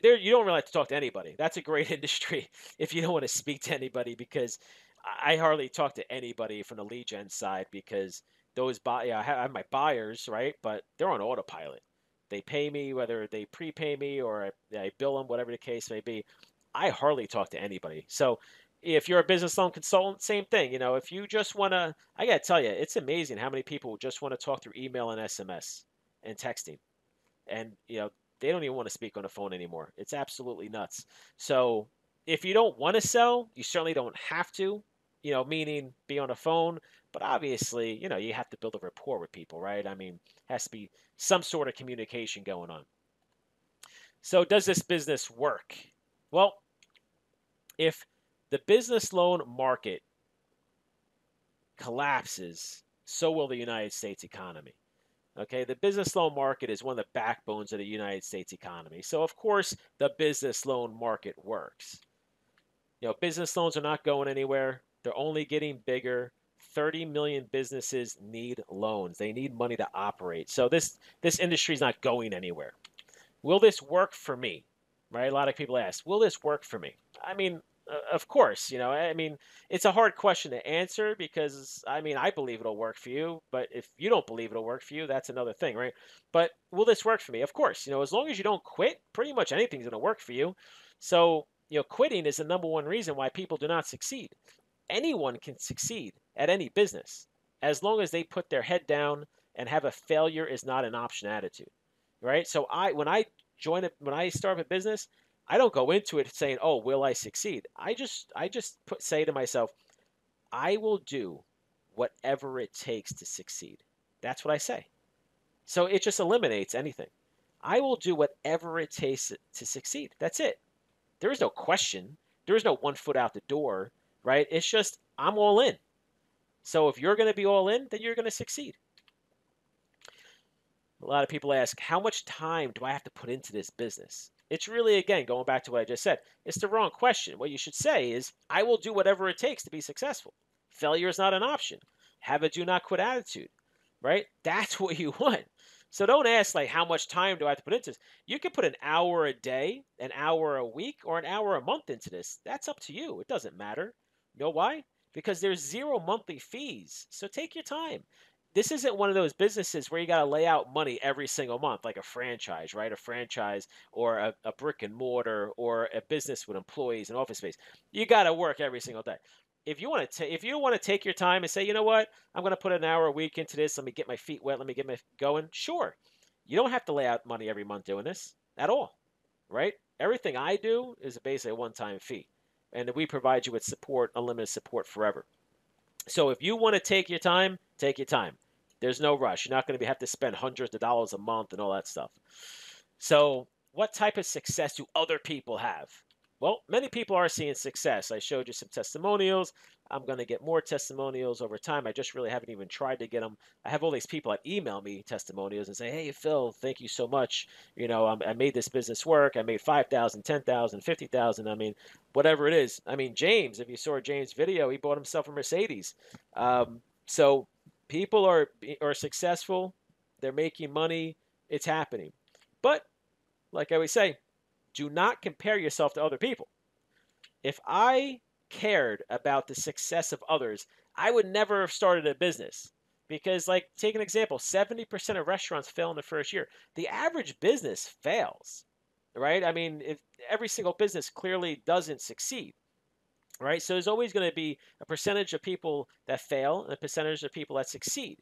there you don't really have to talk to anybody. That's a great industry if you don't want to speak to anybody, because I hardly talk to anybody from the lead gen side, because I have my buyers, right? But they're on autopilot. They pay me, whether they prepay me or I bill them, whatever the case may be. I hardly talk to anybody. So If you're a business loan consultant, same thing. You know, if you just want to, I got to tell you, it's amazing how many people just want to talk through email and SMS and texting. And, you know, they don't even want to speak on the phone anymore. It's absolutely nuts. So if you don't want to sell, you certainly don't have to, you know, meaning be on a phone. But obviously, you know, you have to build a rapport with people, right? I mean, has to be some sort of communication going on. So does this business work? Well, if the business loan market collapses, so will the United States economy. Okay, the business loan market is one of the backbones of the United States economy. So, of course, the business loan market works. You know, business loans are not going anywhere, they're only getting bigger. 30 million businesses need loans. They need money to operate. So this industry is not going anywhere. Will this work for me? Right? A lot of people ask, will this work for me? I mean, of course, you know, I mean, it's a hard question to answer because, I mean, I believe it'll work for you, but if you don't believe it'll work for you, that's another thing, right? But will this work for me? Of course, you know, as long as you don't quit, pretty much anything's going to work for you. So, you know, quitting is the number one reason why people do not succeed. Anyone can succeed at any business as long as they put their head down and have a failure is not an option attitude, right? So when I start a business, I don't go into it saying, "Oh, will I succeed?" I just say to myself, "I will do whatever it takes to succeed." That's what I say. So it just eliminates anything. I will do whatever it takes to succeed. That's it. There is no question. There is no 1 foot out the door, right? It's just I'm all in. So if you're going to be all in, then you're going to succeed. A lot of people ask, how much time do I have to put into this business? It's really, again, going back to what I just said, it's the wrong question. What you should say is, I will do whatever it takes to be successful. Failure is not an option. Have a do not quit attitude, right? That's what you want. So don't ask, like, how much time do I have to put into this? You can put an hour a day, an hour a week, or an hour a month into this. That's up to you. It doesn't matter. You know why? Because there's 0 monthly fees. So take your time. This isn't one of those businesses where you got to lay out money every single month, like a franchise, right? A franchise or a brick and mortar or a business with employees and office space. You got to work every single day. If you want to take your time and say, you know what, I'm going to put an hour a week into this. Let me get my feet wet. Let me get my going. Sure. You don't have to lay out money every month doing this at all, right? Everything I do is basically a one-time fee. And we provide you with support, unlimited support forever. So if you want to take your time, take your time. There's no rush. You're not going to have to spend hundreds of dollars a month and all that stuff. So what type of success do other people have? Well, many people are seeing success. I showed you some testimonials. I'm going to get more testimonials over time. I just really haven't even tried to get them. I have all these people that email me testimonials and say, hey, Phil, thank you so much. You know, I made this business work. I made 5,000, 10,000, 50,000. I mean, whatever it is. I mean, James, if you saw James' video, he bought himself a Mercedes. So people are successful. They're making money. It's happening. But like I always say, do not compare yourself to other people. If I cared about the success of others, I would never have started a business. Because, like, take an example, 70% of restaurants fail in the first year. The average business fails, right? I mean, if every single business clearly doesn't succeed, right? So there's always going to be a percentage of people that fail and a percentage of people that succeed.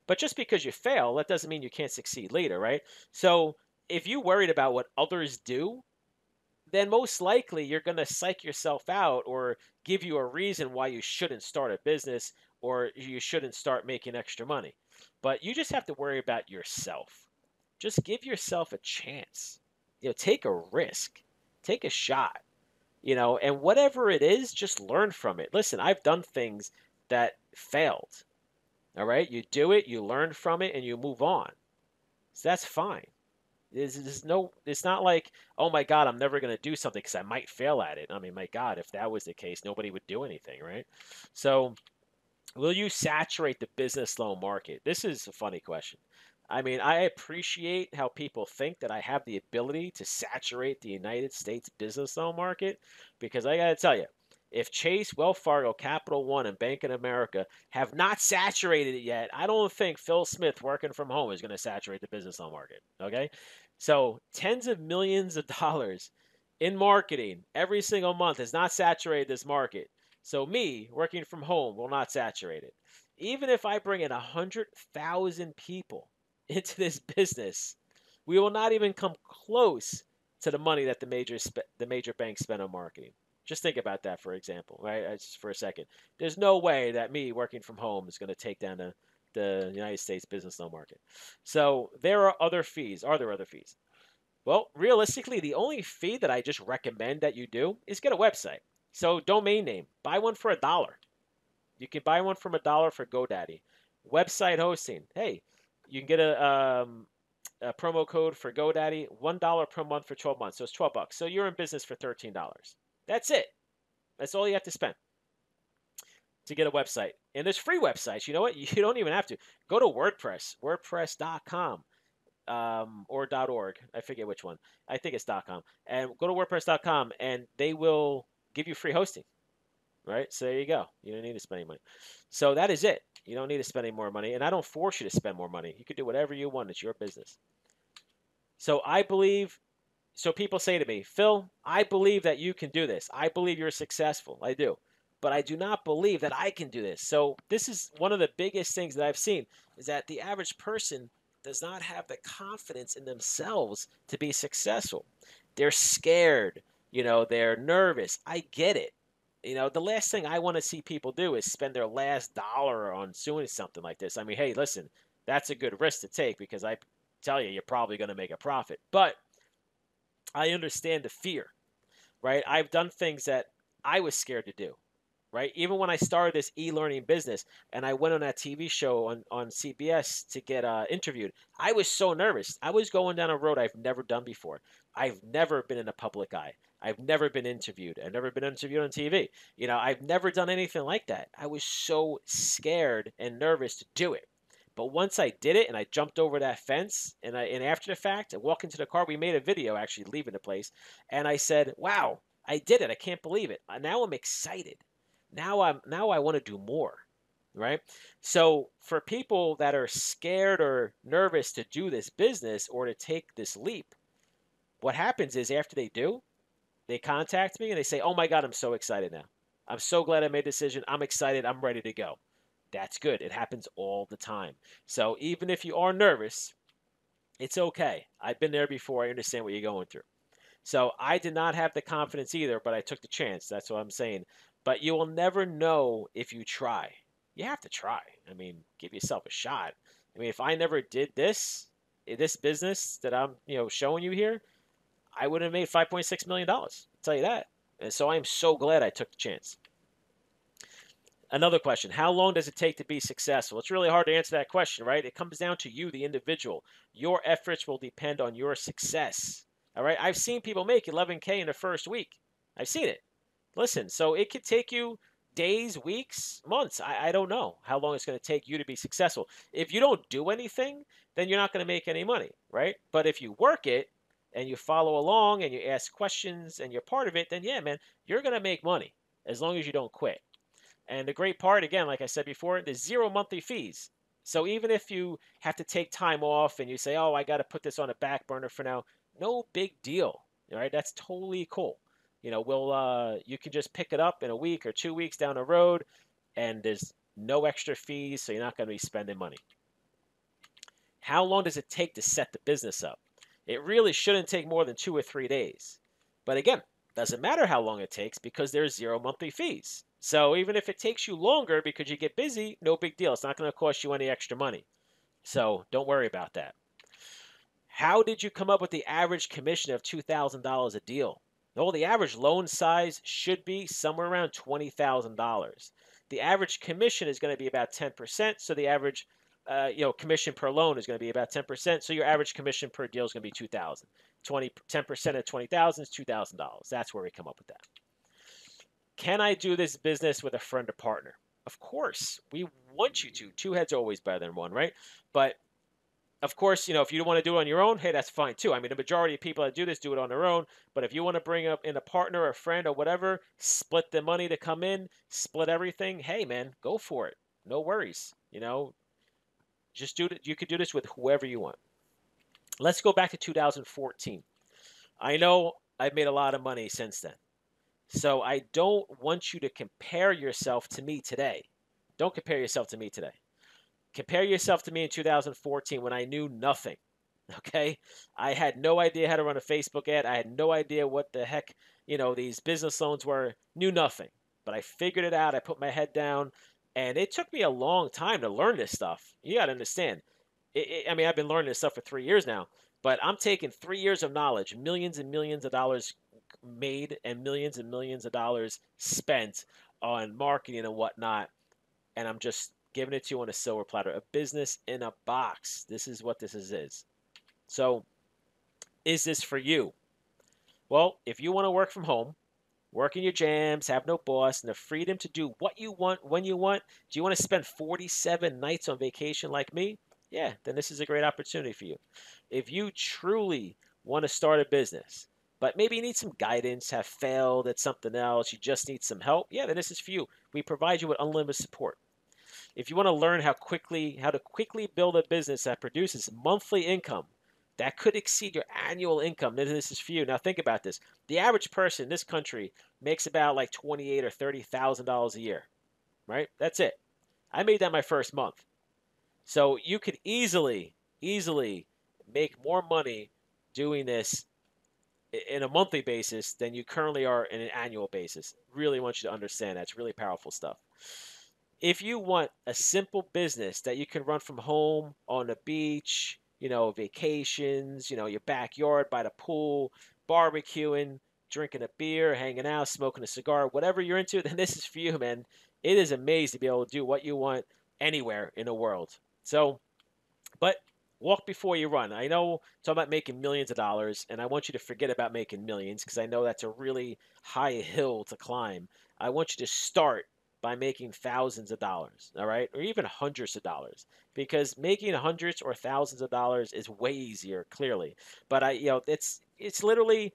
But just because you fail, that doesn't mean you can't succeed later, right? So if you worried about what others do, then most likely you're going to psych yourself out or give you a reason why you shouldn't start a business or you shouldn't start making extra money. But you just have to worry about yourself. Just give yourself a chance. You know, take a risk. Take a shot. You know, and whatever it is, just learn from it. Listen, I've done things that failed. All right? You do it, you learn from it, and you move on. So that's fine. It's not like, oh my God, I'm never going to do something because I might fail at it. I mean, my God, if that was the case, nobody would do anything, right? So will you saturate the business loan market? This is a funny question. I mean, I appreciate how people think that I have the ability to saturate the United States business loan market because I got to tell you, if Chase, Wells Fargo, Capital One, and Bank of America have not saturated it yet, I don't think Phil Smith working from home is going to saturate the business loan market. Okay? So tens of millions of dollars in marketing every single month has not saturated this market. So me working from home will not saturate it. Even if I bring in 100,000 people into this business, we will not even come close to the money that the major banks spend on marketing. Just think about that, for example, right? Just for a second. There's no way that me working from home is going to take down the United States business loan market. So there are other fees. Are there other fees? Well, realistically, the only fee that I just recommend that you do is get a website. So domain name, buy one for $1. You can buy one from $1 for GoDaddy. Website hosting, hey, you can get a promo code for GoDaddy, $1 per month for 12 months. So it's $12. So you're in business for $13. That's it. That's all you have to spend to get a website. And there's free websites. You know what? You don't even have to. Go to WordPress, wordpress.com. Or .org. I forget which one. I think it's .com. And go to WordPress.com, and they will give you free hosting. Right? So there you go. You don't need to spend any money. So that is it. You don't need to spend any more money. And I don't force you to spend more money. You can do whatever you want. It's your business. So I believe, so people say to me, Phil, I believe that you can do this. I believe you're successful. I do. But I do not believe that I can do this. So this is one of the biggest things that I've seen is that the average person does not have the confidence in themselves to be successful. They're scared. They're nervous. I get it. The last thing I want to see people do is spend their last dollar on doing something like this. I mean, hey, listen, that's a good risk to take because I tell you, you're probably going to make a profit. But I understand the fear, right? I've done things that I was scared to do, right? Even when I started this e-learning business and I went on that TV show on CBS to get interviewed, I was so nervous. I was going down a road I've never done before. I've never been in a public eye. I've never been interviewed. I've never been interviewed on TV. I've never done anything like that. I was so scared and nervous to do it. But once I did it and I jumped over that fence and after the fact, I walked into the car, we made a video actually leaving the place. And I said, wow, I did it. I can't believe it. Now I'm excited. Now I want to do more, right? So for people that are scared or nervous to do this business or to take this leap, what happens is after they do, they contact me and they say, oh my God, I'm so excited now. I'm so glad I made a decision. I'm excited. I'm ready to go. That's good. It happens all the time. So even if you are nervous, it's okay. I've been there before. I understand what you're going through. So I did not have the confidence either, but I took the chance. That's what I'm saying. But you will never know if you try. You have to try. I mean, give yourself a shot. I mean, if I never did this business that I'm, showing you here, I would have made $5.6 million. I'll tell you that. And so I'm so glad I took the chance. Another question, how long does it take to be successful? It's really hard to answer that question, right? It comes down to you, the individual. Your efforts will depend on your success. All right? I've seen people make $11K in the first week. I've seen it. Listen, so it could take you days, weeks, months. I don't know how long it's going to take you to be successful. If you don't do anything, then you're not going to make any money, right? But if you work it and you follow along and you ask questions and you're part of it, then yeah, man, you're going to make money as long as you don't quit. And the great part, again, like I said before, there's 0 monthly fees. So even if you have to take time off and you say, oh, I got to put this on a back burner for now, no big deal. All right, that's totally cool. You can just pick it up in a week or 2 weeks down the road, and there's no extra fees, so you're not going to be spending money. How long does it take to set the business up? It really shouldn't take more than 2 or 3 days. But again, doesn't matter how long it takes because there's 0 monthly fees. So even if it takes you longer because you get busy, no big deal. It's not going to cost you any extra money. So don't worry about that. How did you come up with the average commission of $2,000 a deal? Well, the average loan size should be somewhere around $20,000. The average commission is going to be about 10%. So the average commission per loan is going to be about 10%. So your average commission per deal is going to be $2,000. 10% of $20,000 is $2,000. That's where we come up with that. Can I do this business with a friend or partner? Of course. We want you to. 2 heads are always better than 1, right? But of course, if you don't want to do it on your own, hey, that's fine too. I mean, the majority of people that do this do it on their own. But if you want to bring up in a partner or a friend or whatever, split the money to come in, split everything, hey, man, go for it. No worries. Just do it. You could do this with whoever you want. Let's go back to 2014. I know I've made a lot of money since then. So I don't want you to compare yourself to me today. Don't compare yourself to me today. Compare yourself to me in 2014 when I knew nothing. Okay? I had no idea how to run a Facebook ad. I had no idea what the heck, these business loans were. Knew nothing. But I figured it out. I put my head down. And it took me a long time to learn this stuff. You got to understand. I mean, I've been learning this stuff for 3 years now. But I'm taking 3 years of knowledge, millions and millions of dollars made and millions of dollars spent on marketing and whatnot. And I'm just giving it to you on a silver platter. A business in a box. This is what this is. So, is this for you? Well, if you want to work from home, work in your jams, have no boss, and the freedom to do what you want when you want, do you want to spend 47 nights on vacation like me? Yeah, then this is a great opportunity for you. If you truly want to start a business, but maybe you need some guidance, have failed at something else, you just need some help, yeah, then this is for you. We provide you with unlimited support. If you want to learn how to quickly build a business that produces monthly income that could exceed your annual income, then this is for you. Now think about this. The average person in this country makes about like $28,000 or $30,000 a year, right? That's it. I made that my first month. So you could easily make more money doing this in a monthly basis than you currently are in an annual basis. Really want you to understand that. It's really powerful stuff. If you want a simple business that you can run from home on the beach, vacations, your backyard by the pool, barbecuing, drinking a beer, hanging out, smoking a cigar, whatever you're into, then this is for you, man. It is amazing to be able to do what you want anywhere in the world. So, but walk before you run. I know talking about making millions of dollars, and I want you to forget about making millions because I know that's a really high hill to climb. I want you to start by making thousands of dollars, all right? Or even hundreds of dollars, because making hundreds or thousands of dollars is way easier, clearly. But it's literally,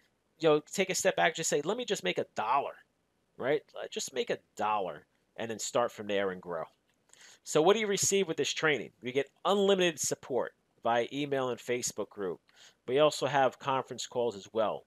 take a step back, just say, let me just make $1, right? Just make $1 and then start from there and grow. So what do you receive with this training? You get unlimited support via email and Facebook group. We also have conference calls as well.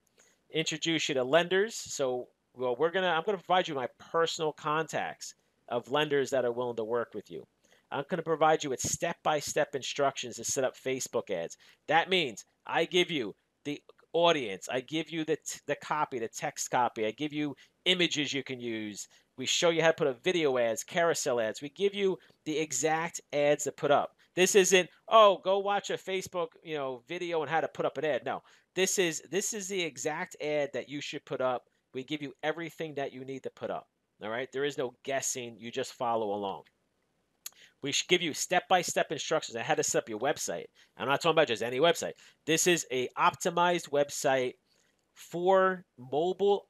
Introduce you to lenders. So I'm going to provide you my personal contacts of lenders that are willing to work with you. I'm going to provide you with step-by-step instructions to set up Facebook ads. That means I give you the audience. I give you the copy, the text copy. I give you images you can use. We show you how to put up video ads, carousel ads. We give you the exact ads to put up. This isn't, go watch a Facebook, video on how to put up an ad. No, this is the exact ad that you should put up. We give you everything that you need to put up. All right. There is no guessing. You just follow along. We should give you step-by-step instructions on how to set up your website. I'm not talking about just any website. This is a optimized website for mobile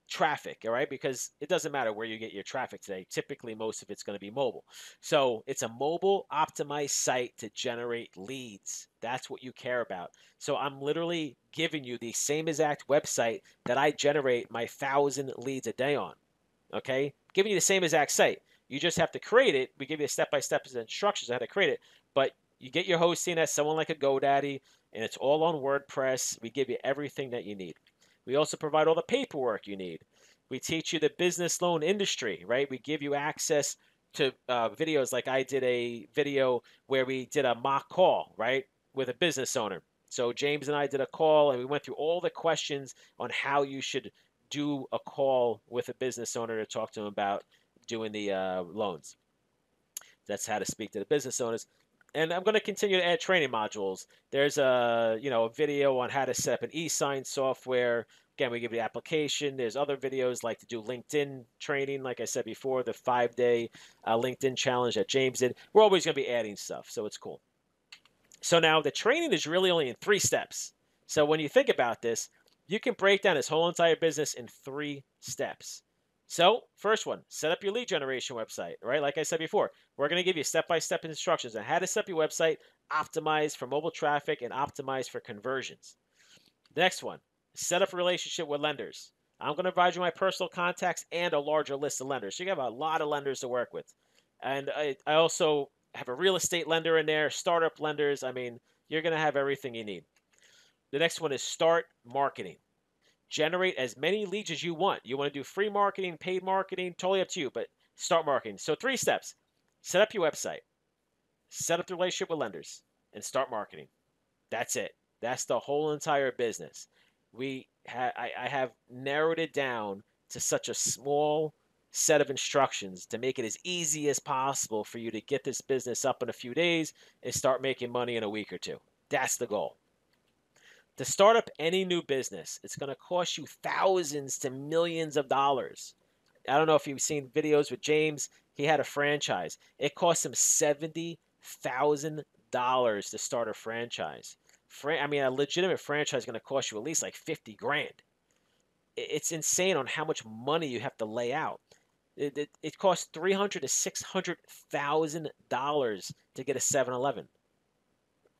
traffic, all right? Because it doesn't matter where you get your traffic today. Typically, most of it's going to be mobile. So it's a mobile optimized site to generate leads. That's what you care about. So I'm literally giving you the same exact website that I generate my 1,000 leads a day on, okay? Giving you the same exact site. You just have to create it. We give you a step-by-step instructions on how to create it. But you get your hosting as someone like a GoDaddy, and it's all on WordPress. We give you everything that you need. We also provide all the paperwork you need. We teach you the business loan industry, right? We give you access to videos, like I did a video where we did a mock call, right, with a business owner. So James and I did a call, and we went through all the questions on how you should do a call with a business owner to talk to them about doing the loans. That's how to speak to the business owners. And I'm going to continue to add training modules. There's a video on how to set up an e-sign software. Again, we give you the application. There's other videos like to do LinkedIn training. Like I said before, the 5-day LinkedIn challenge that James did. We're always going to be adding stuff, so it's cool. So now the training is really only in 3 steps. So when you think about this, you can break down this whole entire business in 3 steps. So, first one, set up your lead generation website, right? Like I said before, we're going to give you step-by-step instructions on how to set up your website, optimize for mobile traffic, and optimize for conversions. The next one, set up a relationship with lenders. I'm going to provide you my personal contacts and a larger list of lenders. So you have a lot of lenders to work with. And I also have a real estate lender in there, startup lenders. I mean, you're going to have everything you need. The next one is start marketing. Generate as many leads as you want. You want to do free marketing, paid marketing, totally up to you, but start marketing. So 3 steps. Set up your website. Set up the relationship with lenders and start marketing. That's it. That's the whole entire business. I have narrowed it down to such a small set of instructions to make it as easy as possible for you to get this business up in a few days and start making money in a week or 2. That's the goal. To start up any new business, it's going to cost you thousands to millions of dollars. I don't know if you've seen videos with James. He had a franchise. It cost him $70,000 to start a franchise. I mean, a legitimate franchise is going to cost you at least like 50 grand. It's insane on how much money you have to lay out. It costs $300,000 to $600,000 to get a 7-Eleven.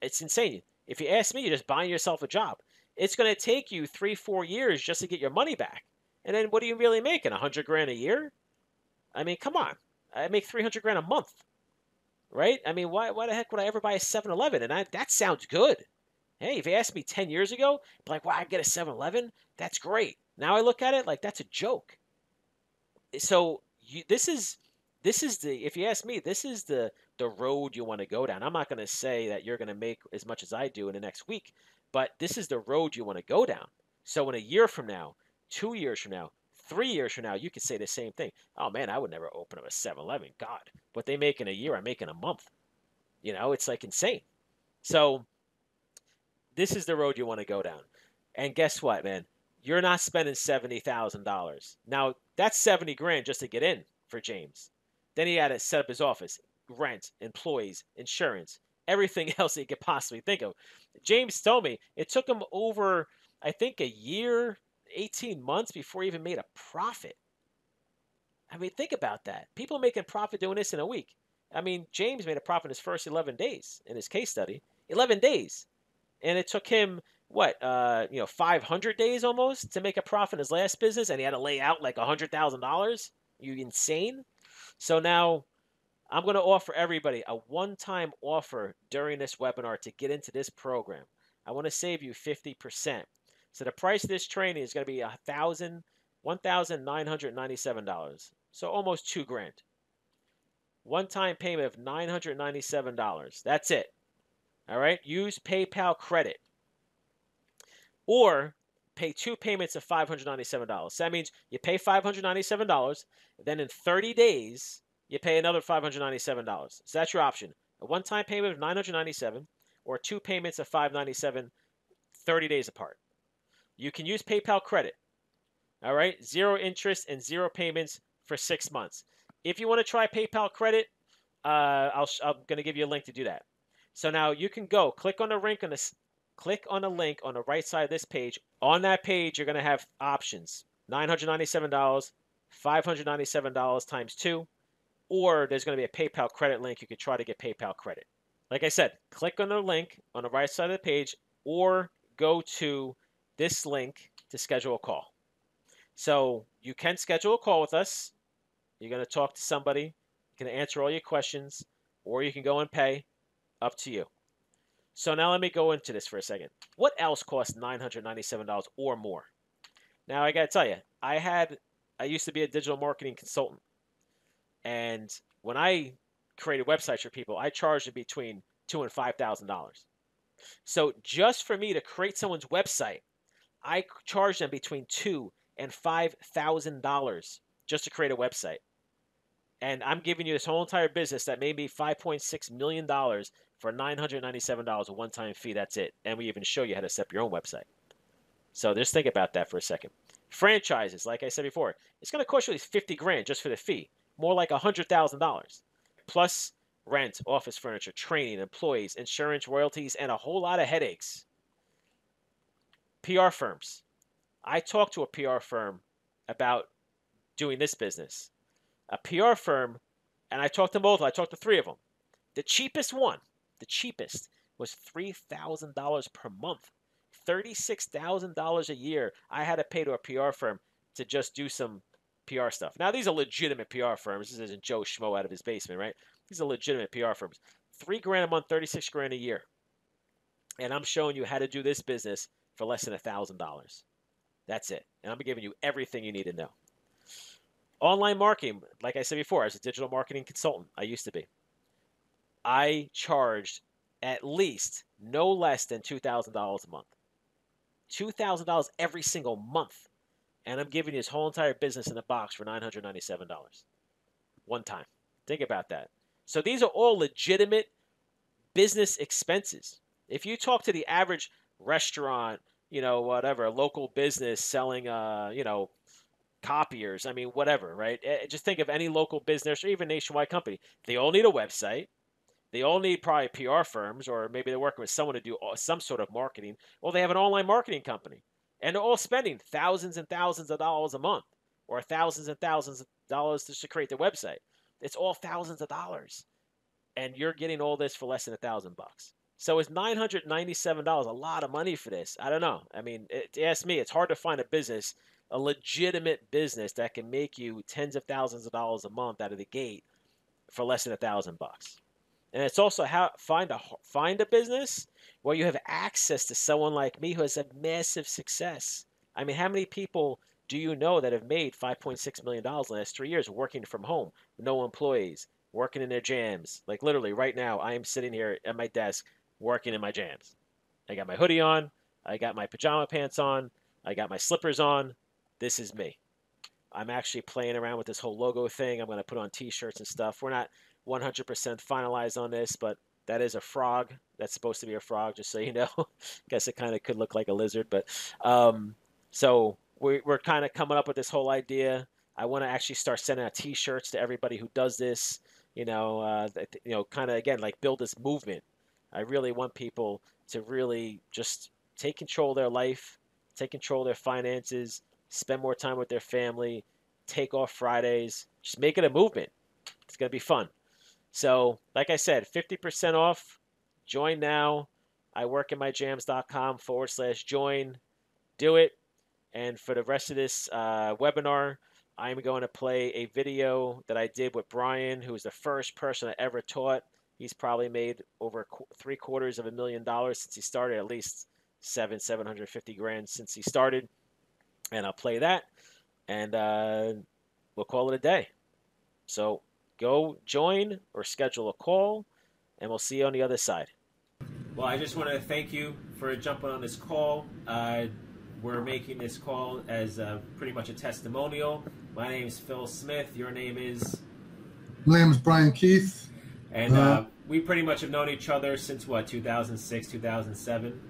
It's insane. If you ask me, you're just buying yourself a job. It's going to take you 3-4 years just to get your money back. And then what are you really making? 100 grand a year? I mean, come on. I make 300 grand a month, right? I mean, why the heck would I ever buy a 7-Eleven? And that sounds good. Hey, if you asked me 10 years ago, I'd be like, wow, I get a 7-Eleven? That's great. Now I look at it like that's a joke. So this is the, if you ask me, this is the road you want to go down. I'm not going to say that you're going to make as much as I do in the next week, but this is the road you want to go down. So in a year from now, 2 years from now, 3 years from now, you could say the same thing. Oh man, I would never open up a 7-Eleven. God, what they make in a year, I make in a month. You know, it's like insane. So this is the road you want to go down. And guess what, man? You're not spending $70,000. Now, that's 70 grand just to get in for James. Then he had to set up his office, rent, employees, insurance, everything else he could possibly think of. James told me it took him over, I think, a year, 18 months before he even made a profit. I mean, think about that. People making profit doing this in a week. I mean, James made a profit in his first 11 days in his case study. 11 days. And it took him, 500 days almost to make a profit in his last business, and he had to lay out like $100,000. You insane? So now I'm going to offer everybody a one-time offer during this webinar to get into this program. I want to save you 50%. So the price of this training is going to be $1,997. So almost $2 grand. One-time payment of $997. That's it. All right. Use PayPal credit. Or pay 2 payments of $597. So that means you pay $597, then in 30 days, you pay another $597. So that's your option. A one-time payment of $997 or 2 payments of $597, 30 days apart. You can use PayPal credit. All right? 0 interest and 0 payments for 6 months. If you want to try PayPal credit, I'm going to give you a link to do that. So now you can go click on the link on the right side of this page. On that page, you're going to have options: $997, $597 times 2, or there's going to be a PayPal credit link. You could try to get PayPal credit. Like I said, click on the link on the right side of the page, or go to this link to schedule a call. So you can schedule a call with us. You're going to talk to somebody. You can answer all your questions, or you can go and pay. Up to you. So now let me go into this for a second. What else costs $997 or more? Now I got to tell you, I used to be a digital marketing consultant. And when I created websites for people, I charged between $2,000 and $5,000. So just for me to create someone's website, I charged them between $2,000 and $5,000 just to create a website. And I'm giving you this whole entire business that made me $5.6 million for $997, a one-time fee. That's it. And we even show you how to set up your own website. So just think about that for a second. Franchises, like I said before, it's going to cost you at least 50 grand just for the fee. More like $100,000. Plus rent, office furniture, training, employees, insurance, royalties, and a whole lot of headaches. PR firms. I talked to a PR firm about doing this business. A PR firm, and I talked to both. I talked to 3 of them. The cheapest one, the cheapest, was $3,000 per month. $36,000 a year I had to pay to a PR firm to just do some PR stuff. Now, these are legitimate PR firms. This isn't Joe Schmo out of his basement, right? These are legitimate PR firms. $3 grand a month, $36 grand a year. And I'm showing you how to do this business for less than $1,000. That's it. And I'm giving you everything you need to know. Online marketing, like I said before, as a digital marketing consultant, I used to be. I charged at least no less than $2,000 a month. $2,000 every single month. And I'm giving you this whole entire business in a box for $997. One time. Think about that. So these are all legitimate business expenses. If you talk to the average restaurant, whatever, local business selling, copiers, I mean, whatever, right? Just think of any local business or even nationwide company. They all need a website. They all need probably PR firms, or maybe they're working with someone to do some sort of marketing. Well, they have an online marketing company. And they're all spending thousands and thousands of dollars a month, or thousands and thousands of dollars to create their website. It's all thousands of dollars. And you're getting all this for less than $1,000 bucks. So it's $997 a lot of money for this? I don't know. I mean, ask me, it's hard to find a business, a legitimate business that can make you tens of thousands of dollars a month out of the gate for less than $1,000 bucks. And it's also how find a business where you have access to someone like me who has a massive success. I mean, how many people do you know that have made $5.6 million in the last 3 years working from home, no employees, working in their jams? Like literally right now, I am sitting here at my desk working in my jams. I got my hoodie on. I got my pajama pants on. I got my slippers on. This is me. I'm actually playing around with this whole logo thing. I'm going to put on t-shirts and stuff. We're not 100% finalized on this, but that is a frog. That's supposed to be a frog, just so you know. Guess it kind of could look like a lizard, but so we're kind of coming up with this whole idea. I want to actually start sending out t-shirts to everybody who does this, kind of, again, like build this movement. I really want people to really just take control of their life, take control of their finances, spend more time with their family, take off Fridays, just make it a movement. It's going to be fun. So, like I said, 50% off. Join now. I work at myjams.com/join. Do it. And for the rest of this webinar, I'm going to play a video that I did with Brian, who was the first person I ever taught. He's probably made over $750,000 since he started, at least $750,000 since he started. And I'll play that, and we'll call it a day. So go join or schedule a call, and we'll see you on the other side. Well, I just want to thank you for jumping on this call. We're making this call as pretty much a testimonial. My name is Phil Smith. Your name is? My name is Brian Keith. And we pretty much have known each other since, what, 2006, 2007?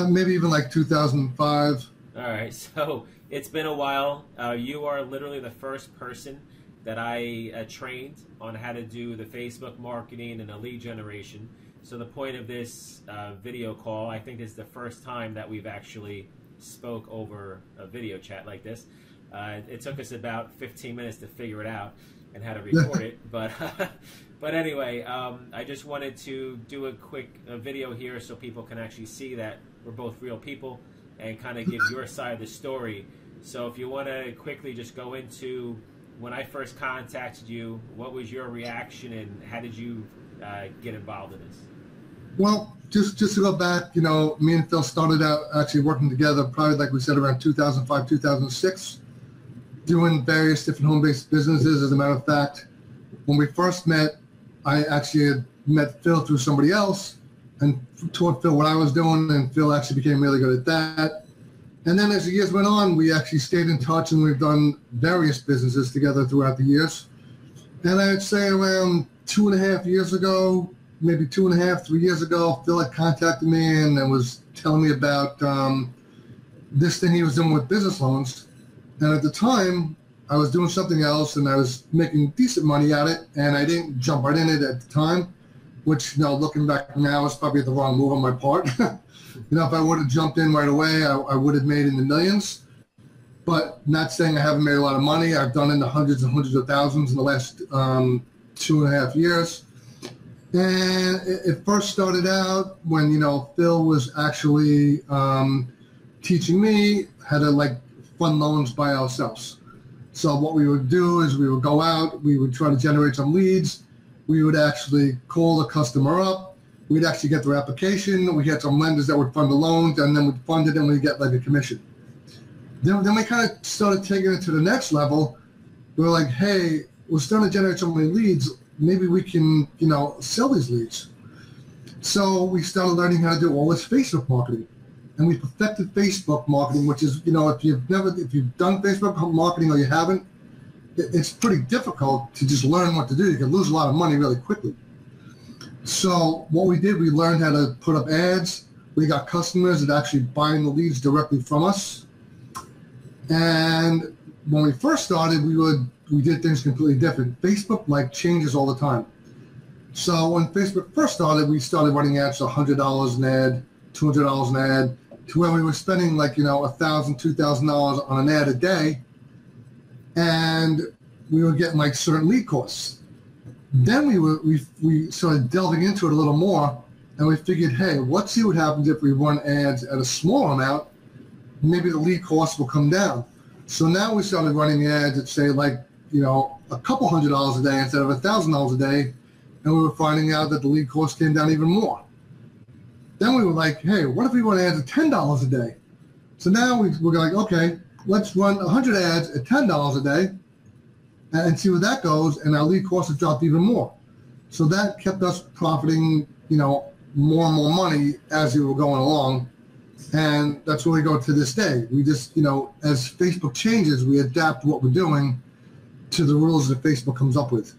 Maybe even like 2005. All right, so it's been a while. You are literally the first person that I trained on how to do the Facebook marketing and the lead generation. So the point of this video call, I think, is the first time that we've actually spoke over a video chat like this. It took us about 15 minutes to figure it out and how to record it, but anyway, I just wanted to do a quick video here so people can actually see that we're both real people and kind of give your side of the story. So if you want to quickly just go into when I first contacted you, what was your reaction and how did you get involved in this? Well, just to go back, me and Phil started out actually working together probably, like we said, around 2005, 2006, doing various different home-based businesses. As a matter of fact, when we first met, I actually had met Phil through somebody else and taught Phil what I was doing, and Phil actually became really good at that. And then as the years went on, we actually stayed in touch, and we've done various businesses together throughout the years. And I'd say around 2.5 years ago, maybe 2.5, 3 years ago, Phil had contacted me and was telling me about this thing he was doing with business loans. And at the time, I was doing something else, and I was making decent money at it, and I didn't jump right in it at the time, which, looking back now, is probably the wrong move on my part. If I would have jumped in right away, I would have made in the millions. But not saying I haven't made a lot of money. I've done in the hundreds and hundreds of thousands in the last 2.5 years. And it first started out when, Phil was actually teaching me how to fund loans by ourselves. So what we would do is we would go out, we would try to generate some leads. We would actually call the customer up. We'd actually get their application. We had some lenders that would fund the loans, and then we'd fund it, and we'd get a commission. Then we kind of started taking it to the next level. We were like, hey, we're starting to generate so many leads. Maybe we can, sell these leads. So we started learning how to do all this Facebook marketing. And we perfected Facebook marketing, which is, if you've done Facebook marketing or you haven't, it's pretty difficult to just learn what to do. You can lose a lot of money really quickly. So what we did, we learned how to put up ads. We got customers that actually buying the leads directly from us. And when we first started, we did things completely different. Facebook changes all the time. So when Facebook first started, we started running ads for $100 an ad, $200 an ad, to where we were spending $1,000, $2,000 on an ad a day, and we were getting certain lead costs. Then we started delving into it a little more, and we figured, hey, let's see what happens if we run ads at a smaller amount. Maybe the lead costs will come down. So now we started running ads at say a couple $100 a day instead of $1,000 a day, and we were finding out that the lead costs came down even more. Then we were like, hey, what if we run ads at $10 a day? So now we're like, okay, let's run 100 ads at $10 a day and see where that goes, and our lead costs have dropped even more. So that kept us profiting, more and more money as we were going along, and that's where we go to this day. We just, as Facebook changes, we adapt what we're doing to the rules that Facebook comes up with,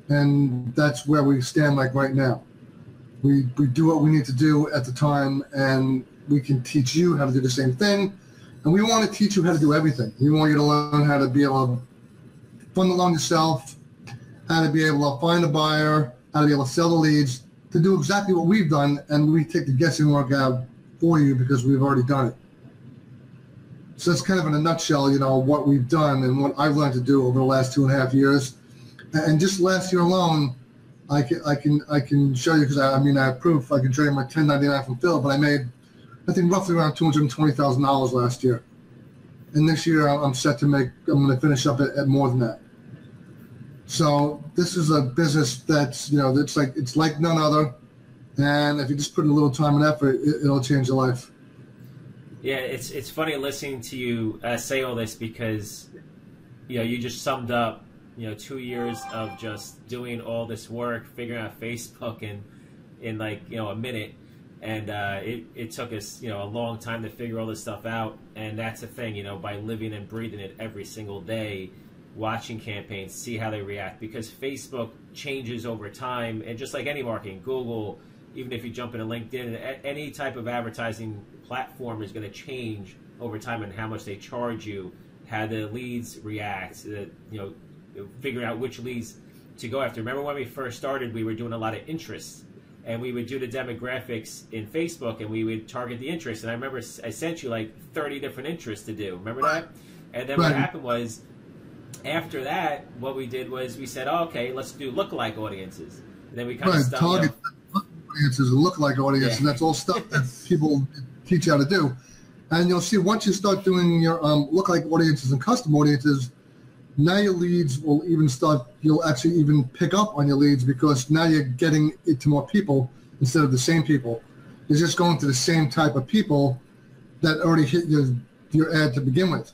and that's where we stand right now. We do what we need to do at the time, and we can teach you how to do the same thing. And we want to teach you how to do everything. We want you to learn how to be able to fund the loan yourself, how to be able to find a buyer, how to be able to sell the leads, to do exactly what we've done, and we take the guessing work out for you because we've already done it. So that's kind of in a nutshell, what we've done and what I've learned to do over the last 2.5 years. And just last year alone, I can show you, because I have proof. I can show you my 1099 from Phil, but I made, I think, roughly around $220,000 last year. And this year I'm set to I'm going to finish up at more than that. So this is a business that's, it's like none other. And if you just put in a little time and effort, it'll change your life. Yeah, it's funny listening to you say all this, because, you just summed up 2 years of just doing all this work, figuring out Facebook in a minute. And it took us, a long time to figure all this stuff out. And that's the thing, by living and breathing it every single day, watching campaigns, see how they react. Because Facebook changes over time. And just like any marketing, Google, even if you jump into LinkedIn, any type of advertising platform is going to change over time, and how much they charge you, how the leads react, figuring out which leads to go after. Remember when we first started, we were doing a lot of interests, and we would do the demographics in Facebook, and we would target the interests. And I remember I sent you 30 different interests to do. Remember that? And then what happened was, after that, what we did was we said, okay, let's do lookalike audiences. And then we kind of stopped. Target audiences and lookalike audiences, and that's all stuff that people teach you how to do. And you'll see, once you start doing your lookalike audiences and custom audiences, now your leads will you'll actually even pick up on your leads, because now you're getting it to more people instead of the same people. You're just going to the same type of people that already hit your ad to begin with.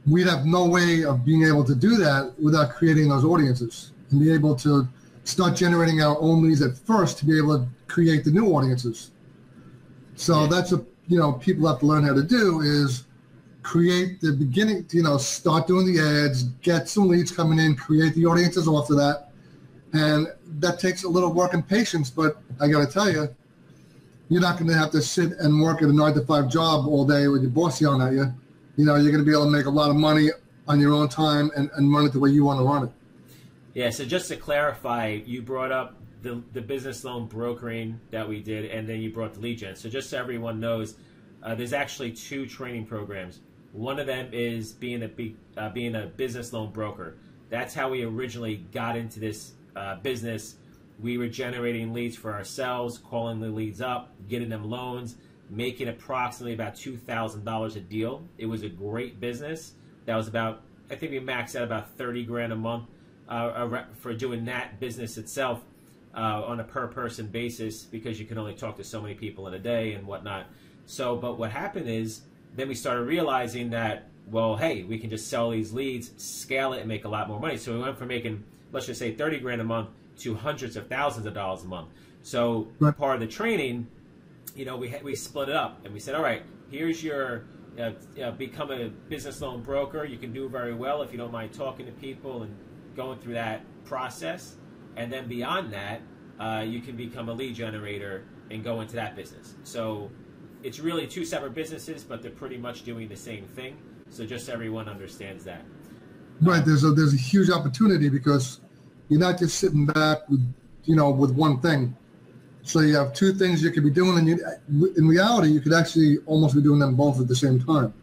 We'd have no way of being able to do that without creating those audiences and be able to start generating our own leads at first to be able to create the new audiences. So that's what people have to learn how to do, is create the beginning, start doing the ads, get some leads coming in, create the audiences off of that. And that takes a little work and patience, but I got to tell you, you're not going to have to sit and work at a 9-to-5 job all day with your boss yelling at you. You're going to be able to make a lot of money on your own time and run it the way you want to run it. Yeah, so just to clarify, you brought up the business loan brokering that we did, and then you brought the lead gen. So just so everyone knows, there's actually 2 training programs. One of them is being a business loan broker. That's how we originally got into this business. We were generating leads for ourselves, calling the leads up, getting them loans, making approximately about $2,000 a deal. It was a great business. That was about, I think we maxed out about $30,000 a month for doing that business itself on a per person basis, because you can only talk to so many people in a day and whatnot. So, but what happened is, then we started realizing that, well, hey, we can just sell these leads, scale it, and make a lot more money. So we went from making, let's just say, 30 grand a month to hundreds of thousands of dollars a month. So part of the training, you know, we split it up, and we said, all right, here's your become a business loan broker. You can do very well if you don't mind talking to people and going through that process. And then beyond that, you can become a lead generator and go into that business. So it's really two separate businesses, but they're pretty much doing the same thing. So just so everyone understands that. Right. There's a huge opportunity because you're not just sitting back with, you know, with one thing. So you have two things you could be doing, and in reality, you could actually almost be doing them both at the same time.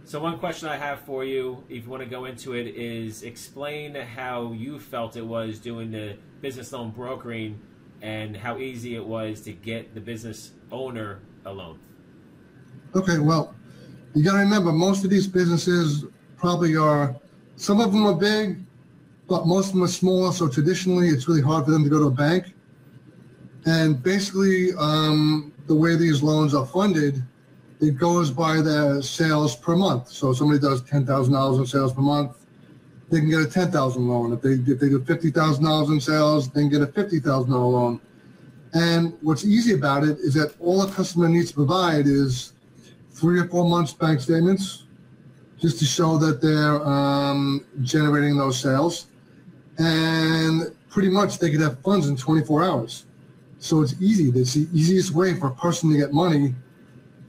So one question I have for you, if you want to go into it, is explain how you felt it was doing the business loan brokering and how easy it was to get the business owner a loan. Okay, well, you got to remember, most of these businesses probably are, some of them are big, but most of them are small, so traditionally it's really hard for them to go to a bank. And basically, the way these loans are funded, it goes by their sales per month. So if somebody does $10,000 in sales per month, they can get a $10,000 loan. If they do $50,000 in sales, they can get a $50,000 loan. And what's easy about it is that all a customer needs to provide is 3 or 4 months bank statements, just to show that they're generating those sales. And pretty much they could have funds in 24 hours. So it's easy. It's the easiest way for a person to get money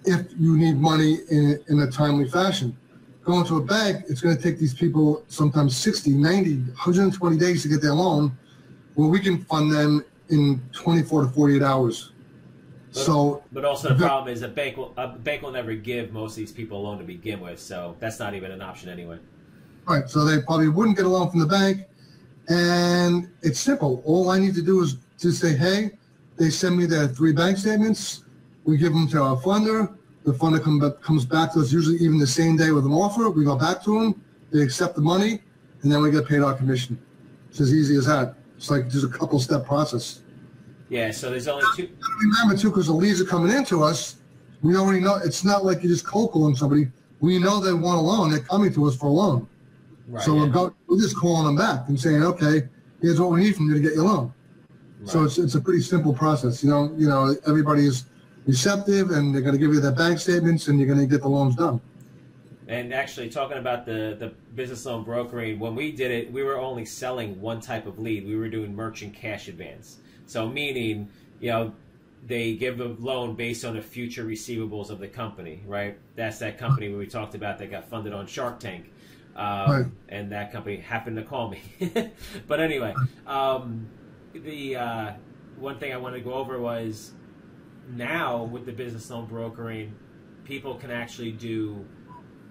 if you need money in a timely fashion. Going to a bank, it's going to take these people sometimes 60, 90, 120 days to get their loan, where we can fund them in 24 to 48 hours. But also the problem is a bank will never give most of these people a loan to begin with, so that's not even an option anyway. Right, so they probably wouldn't get a loan from the bank, and it's simple. All I need to do is to say, hey, they send me their 3 bank statements. We give them to our funder. The funder comes back to us usually even the same day with an offer. We go back to them. They accept the money, and then we get paid our commission. It's as easy as that. It's like just a couple-step process. Yeah, so there's only 2. Remember, too, because the leads are coming into us, we already know. It's not like you're just cold calling somebody. We know they want a loan. They're coming to us for a loan. Right, so we're just calling them back and saying, okay, here's what we need from you to get your loan. Right. So it's a pretty simple process. You know, everybody is receptive, and they're going to give you their bank statements, and you're going to get the loans done. And actually, talking about the business loan brokering, when we did it, we were only selling one type of lead. We were doing merchant cash advance. So meaning, you know, they give a loan based on the future receivables of the company, right? That's that company we talked about that got funded on Shark Tank. Right. And that company happened to call me. But anyway, the one thing I wanted to go over was now with the business loan brokering, people can actually do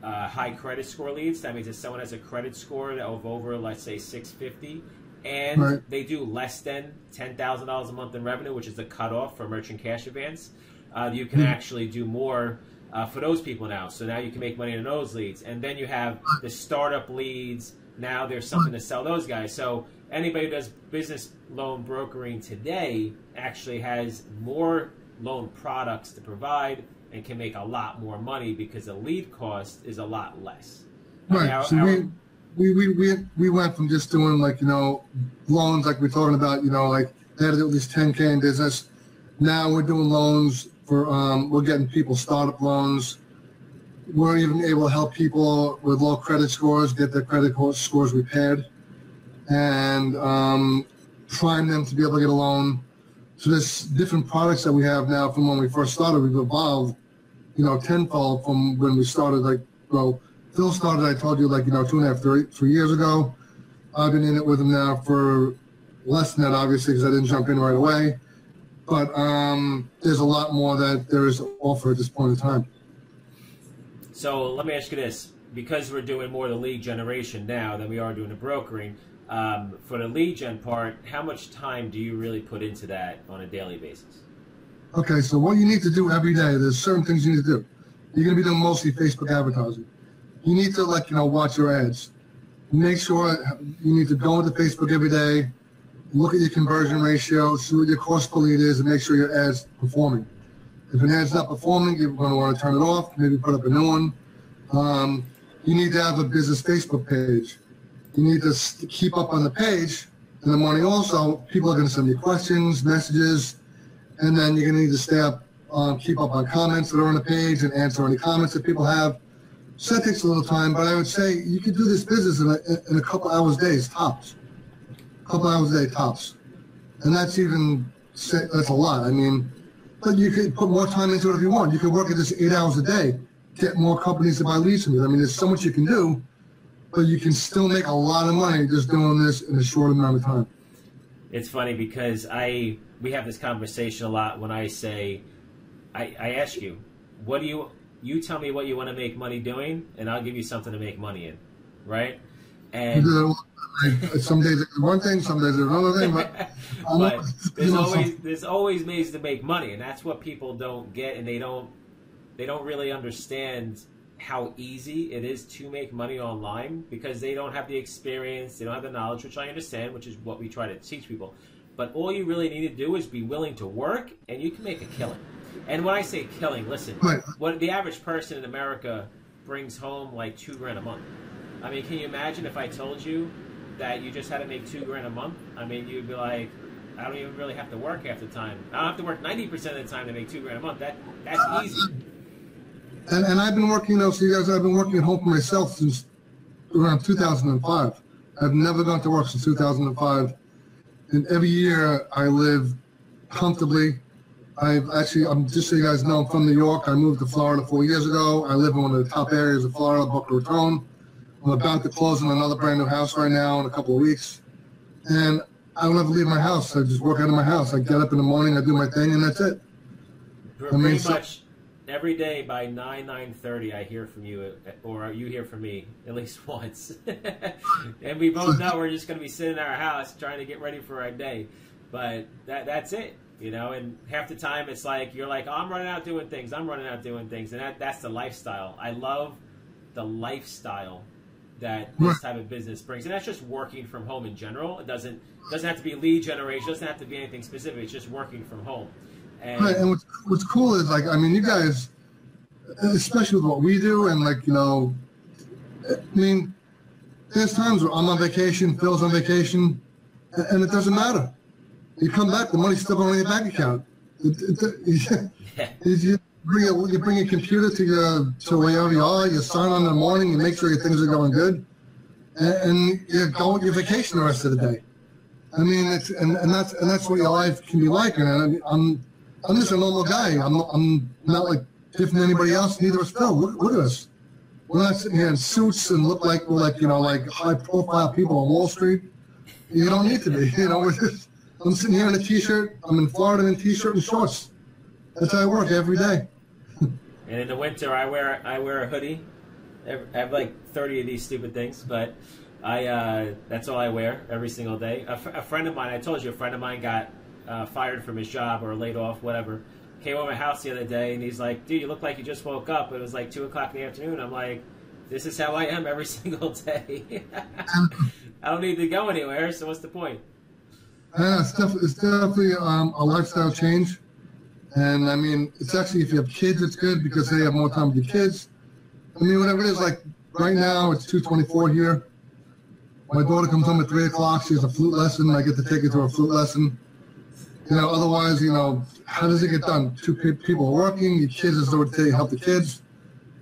high credit score leads. That means if someone has a credit score of over, let's say, 650, and they do less than $10,000 a month in revenue, which is the cutoff for merchant cash advance, you can actually do more for those people now. So now you can make money in those leads. And then you have the startup leads. Now there's something to sell those guys. So anybody who does business loan brokering today actually has more loan products to provide and can make a lot more money because the lead cost is a lot less. Right. So we went from just doing, like, you know, loans like we're talking about, you know, like they had to do at least 10K in business. Now we're doing loans for, we're getting people startup loans. We're even able to help people with low credit scores get their credit scores repaired and prime them to be able to get a loan. So there's different products that we have now from when we first started. We've evolved, you know, tenfold from when we started. Like, well, Phil started, I told you, like, you know, 2.5, 3 years ago. I've been in it with him now for less than that, obviously, because I didn't jump in right away. But there's a lot more that there is to offer at this point in time. So let me ask you this. Because we're doing more of the lead generation now than we are doing the brokering, for the lead gen part, how much time do you really put into that on a daily basis? Okay, so what you need to do every day, there's certain things you need to do. You're going to be doing mostly Facebook advertising. You need to, like, you know, watch your ads. Make sure you need to go into Facebook every day, look at your conversion ratio, see what your cost per lead is, and make sure your ads performing. If an ad's not performing, you're going to want to turn it off, maybe put up a new one. You need to have a business Facebook page. You need to keep up on the page. In the morning also, people are going to send you questions, messages, and then you're going to need to stay up, keep up on comments that are on the page and answer any comments that people have. So that takes a little time, but I would say you could do this business in a couple hours days, tops. A couple hours a day, tops. And that's a lot. I mean, but you could put more time into it if you want. You could work at this 8 hours a day, get more companies to buy leads from you. I mean, there's so much you can do, but you can still make a lot of money just doing this in a short amount of time. It's funny because we have this conversation a lot when I say, I ask you, what do you tell me what you want to make money doing, and I'll give you something to make money in, right? And some days it's one thing, some days it's another thing, but, there's always ways to make money, and that's what people don't get, and they don't really understand how easy it is to make money online because they don't have the experience, they don't have the knowledge, which I understand, which is what we try to teach people. But all you really need to do is be willing to work, and you can make a killing. And when I say killing, listen, what the average person in America brings home like $2,000 a month. I mean, can you imagine if I told you that you just had to make $2,000 a month? I mean, you'd be like, I don't even really have to work half the time. I don't have to work 90% of the time to make $2,000 a month. That's easy. And I've been working, I've been working at home for myself since around 2005. I've never gone to work since 2005. And every year I live comfortably. I'm just so you guys know, I'm from New York. I moved to Florida 4 years ago. I live in one of the top areas of Florida, Boca Raton. I'm about to close on another brand new house right now in a couple of weeks. And I don't ever leave my house. I just work out of my house. I get up in the morning, I do my thing, and that's it. Pretty much every day by 9:30, I hear from you, or you hear from me at least once. And we both know we're just going to be sitting in our house trying to get ready for our day. But that's it, you know. And half the time it's like you're like, oh, I'm running out doing things. I'm running out doing things, and that's the lifestyle. I love the lifestyle that this type of business brings, and that's just working from home in general. It doesn't have to be lead generation. It doesn't have to be anything specific. It's just working from home. And, right, and what's cool is, like, I mean, you guys, especially with what we do, and, like, you know, I mean, there's times where I'm on vacation, Phil's on vacation, and it doesn't matter. You come back, the money's still going in your bank account. You bring a computer to wherever you are, you sign on in the morning, you make sure your things are going good, and you go on your vacation the rest of the day. I mean, and that's what your life can be like. And I'm just a normal guy. I'm not like different than anybody else. Neither is Phil. Look at us. We're not sitting here in suits and look like we're like high profile people on Wall Street. You don't need to be. You know, I'm sitting here in a t-shirt. I'm in Florida in a t-shirt and shorts. That's how I work every day. And in the winter, I wear a hoodie. I have like 30 of these stupid things, but that's all I wear every single day. A friend of mine, I told you, a friend of mine got fired from his job or laid off, whatever. Came over my house the other day, and he's like, dude, you look like you just woke up. It was like 2 o'clock in the afternoon. I'm like, this is how I am every single day. I don't need to go anywhere, so what's the point? It's definitely a lifestyle change. And, I mean, it's actually, if you have kids, it's good because they have more time with your kids. I mean, whatever it is, like, right now, it's 2:24 here. My daughter comes home at 3 o'clock. She has a flute lesson. I get to take her to a flute lesson. You know, otherwise, you know, how does it get done? Two people are working. Your kids is there to help the kids.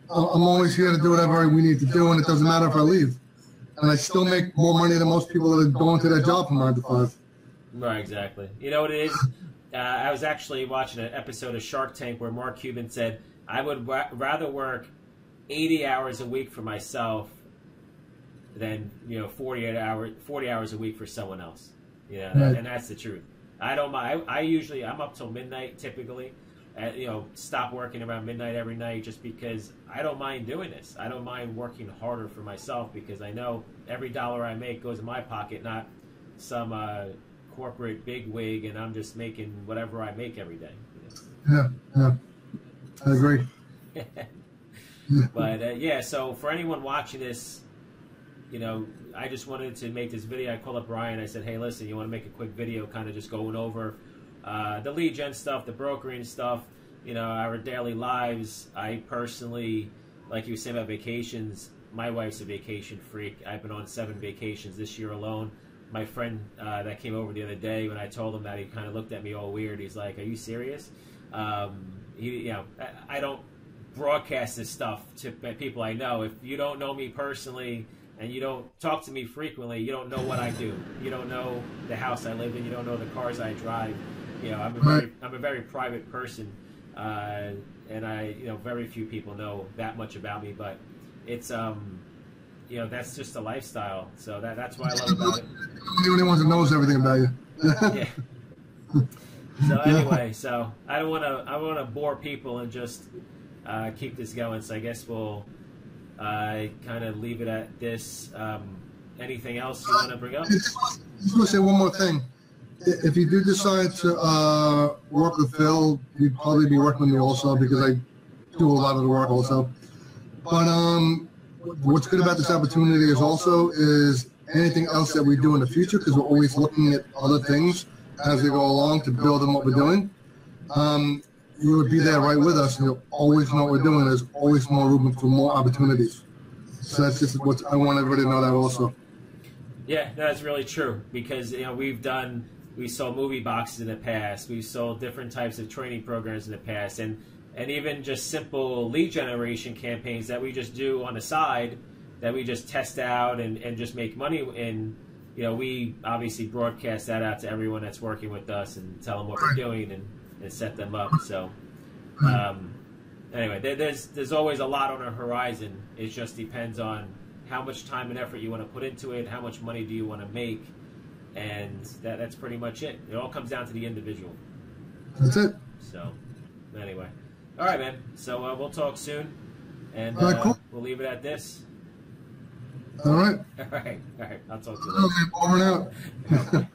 I'm always here to do whatever we need to do, and it doesn't matter if I leave. And I still make more money than most people that are going to their job from 9 to 5. Right, exactly. You know what it is? I was actually watching an episode of Shark Tank where Mark Cuban said, I would rather work 80 hours a week for myself than, you know, 40 hours a week for someone else. You know, Right. And that's the truth. I don't mind. I'm up till midnight typically. You know, stop working around midnight every night just because I don't mind doing this. I don't mind working harder for myself because I know every dollar I make goes in my pocket, not some corporate bigwig, and I'm just making whatever I make every day. Yeah, I agree. But yeah, so for anyone watching this, you know, I just wanted to make this video. I called up Ryan. I said, hey, listen, you want to make a quick video kind of just going over the lead gen stuff, the brokering stuff, our daily lives. I personally, like you were saying about vacations, my wife's a vacation freak. I've been on 7 vacations this year alone. My friend that came over the other day, when I told him that, he kind of looked at me all weird. He's like, "Are you serious?" I don't broadcast this stuff to people I know. If you don't know me personally and you don't talk to me frequently, you don't know what I do. You don't know the house I live in. You don't know the cars I drive. I'm a very private person, and very few people know that much about me. But it's that's just a lifestyle. So that's what I love about it. The only one that knows everything about you. Yeah. So anyway, so I don't want to bore people and just keep this going. So I guess we'll kind of leave it at this. Anything else you want to bring up? I just want to say one more thing. If you do decide to work with Phil, you'd probably be working with me also, because I do a lot of the work also. But what's good about this opportunity is anything else that we do in the future, because we're always looking at other things as we go along to build on what we're doing. You would be there right with us, and you'll always know what we're doing. There's always more room for more opportunities. So that's just what I want everybody to know that also. Yeah, that's really true, because we sold movie boxes in the past. We've sold different types of training programs in the past, and even just simple lead generation campaigns that we just do on the side, that we just test out and just make money in. We obviously broadcast that out to everyone that's working with us and tell them what we're doing and set them up. So anyway, there's always a lot on the horizon. It just depends on how much time and effort you want to put into it, how much money do you want to make, and that's pretty much it. It all comes down to the individual. That's it. So anyway, all right, man. So we'll talk soon, and all right, cool. We'll leave it at this. All right. All right. I'll talk to you later. Over and out.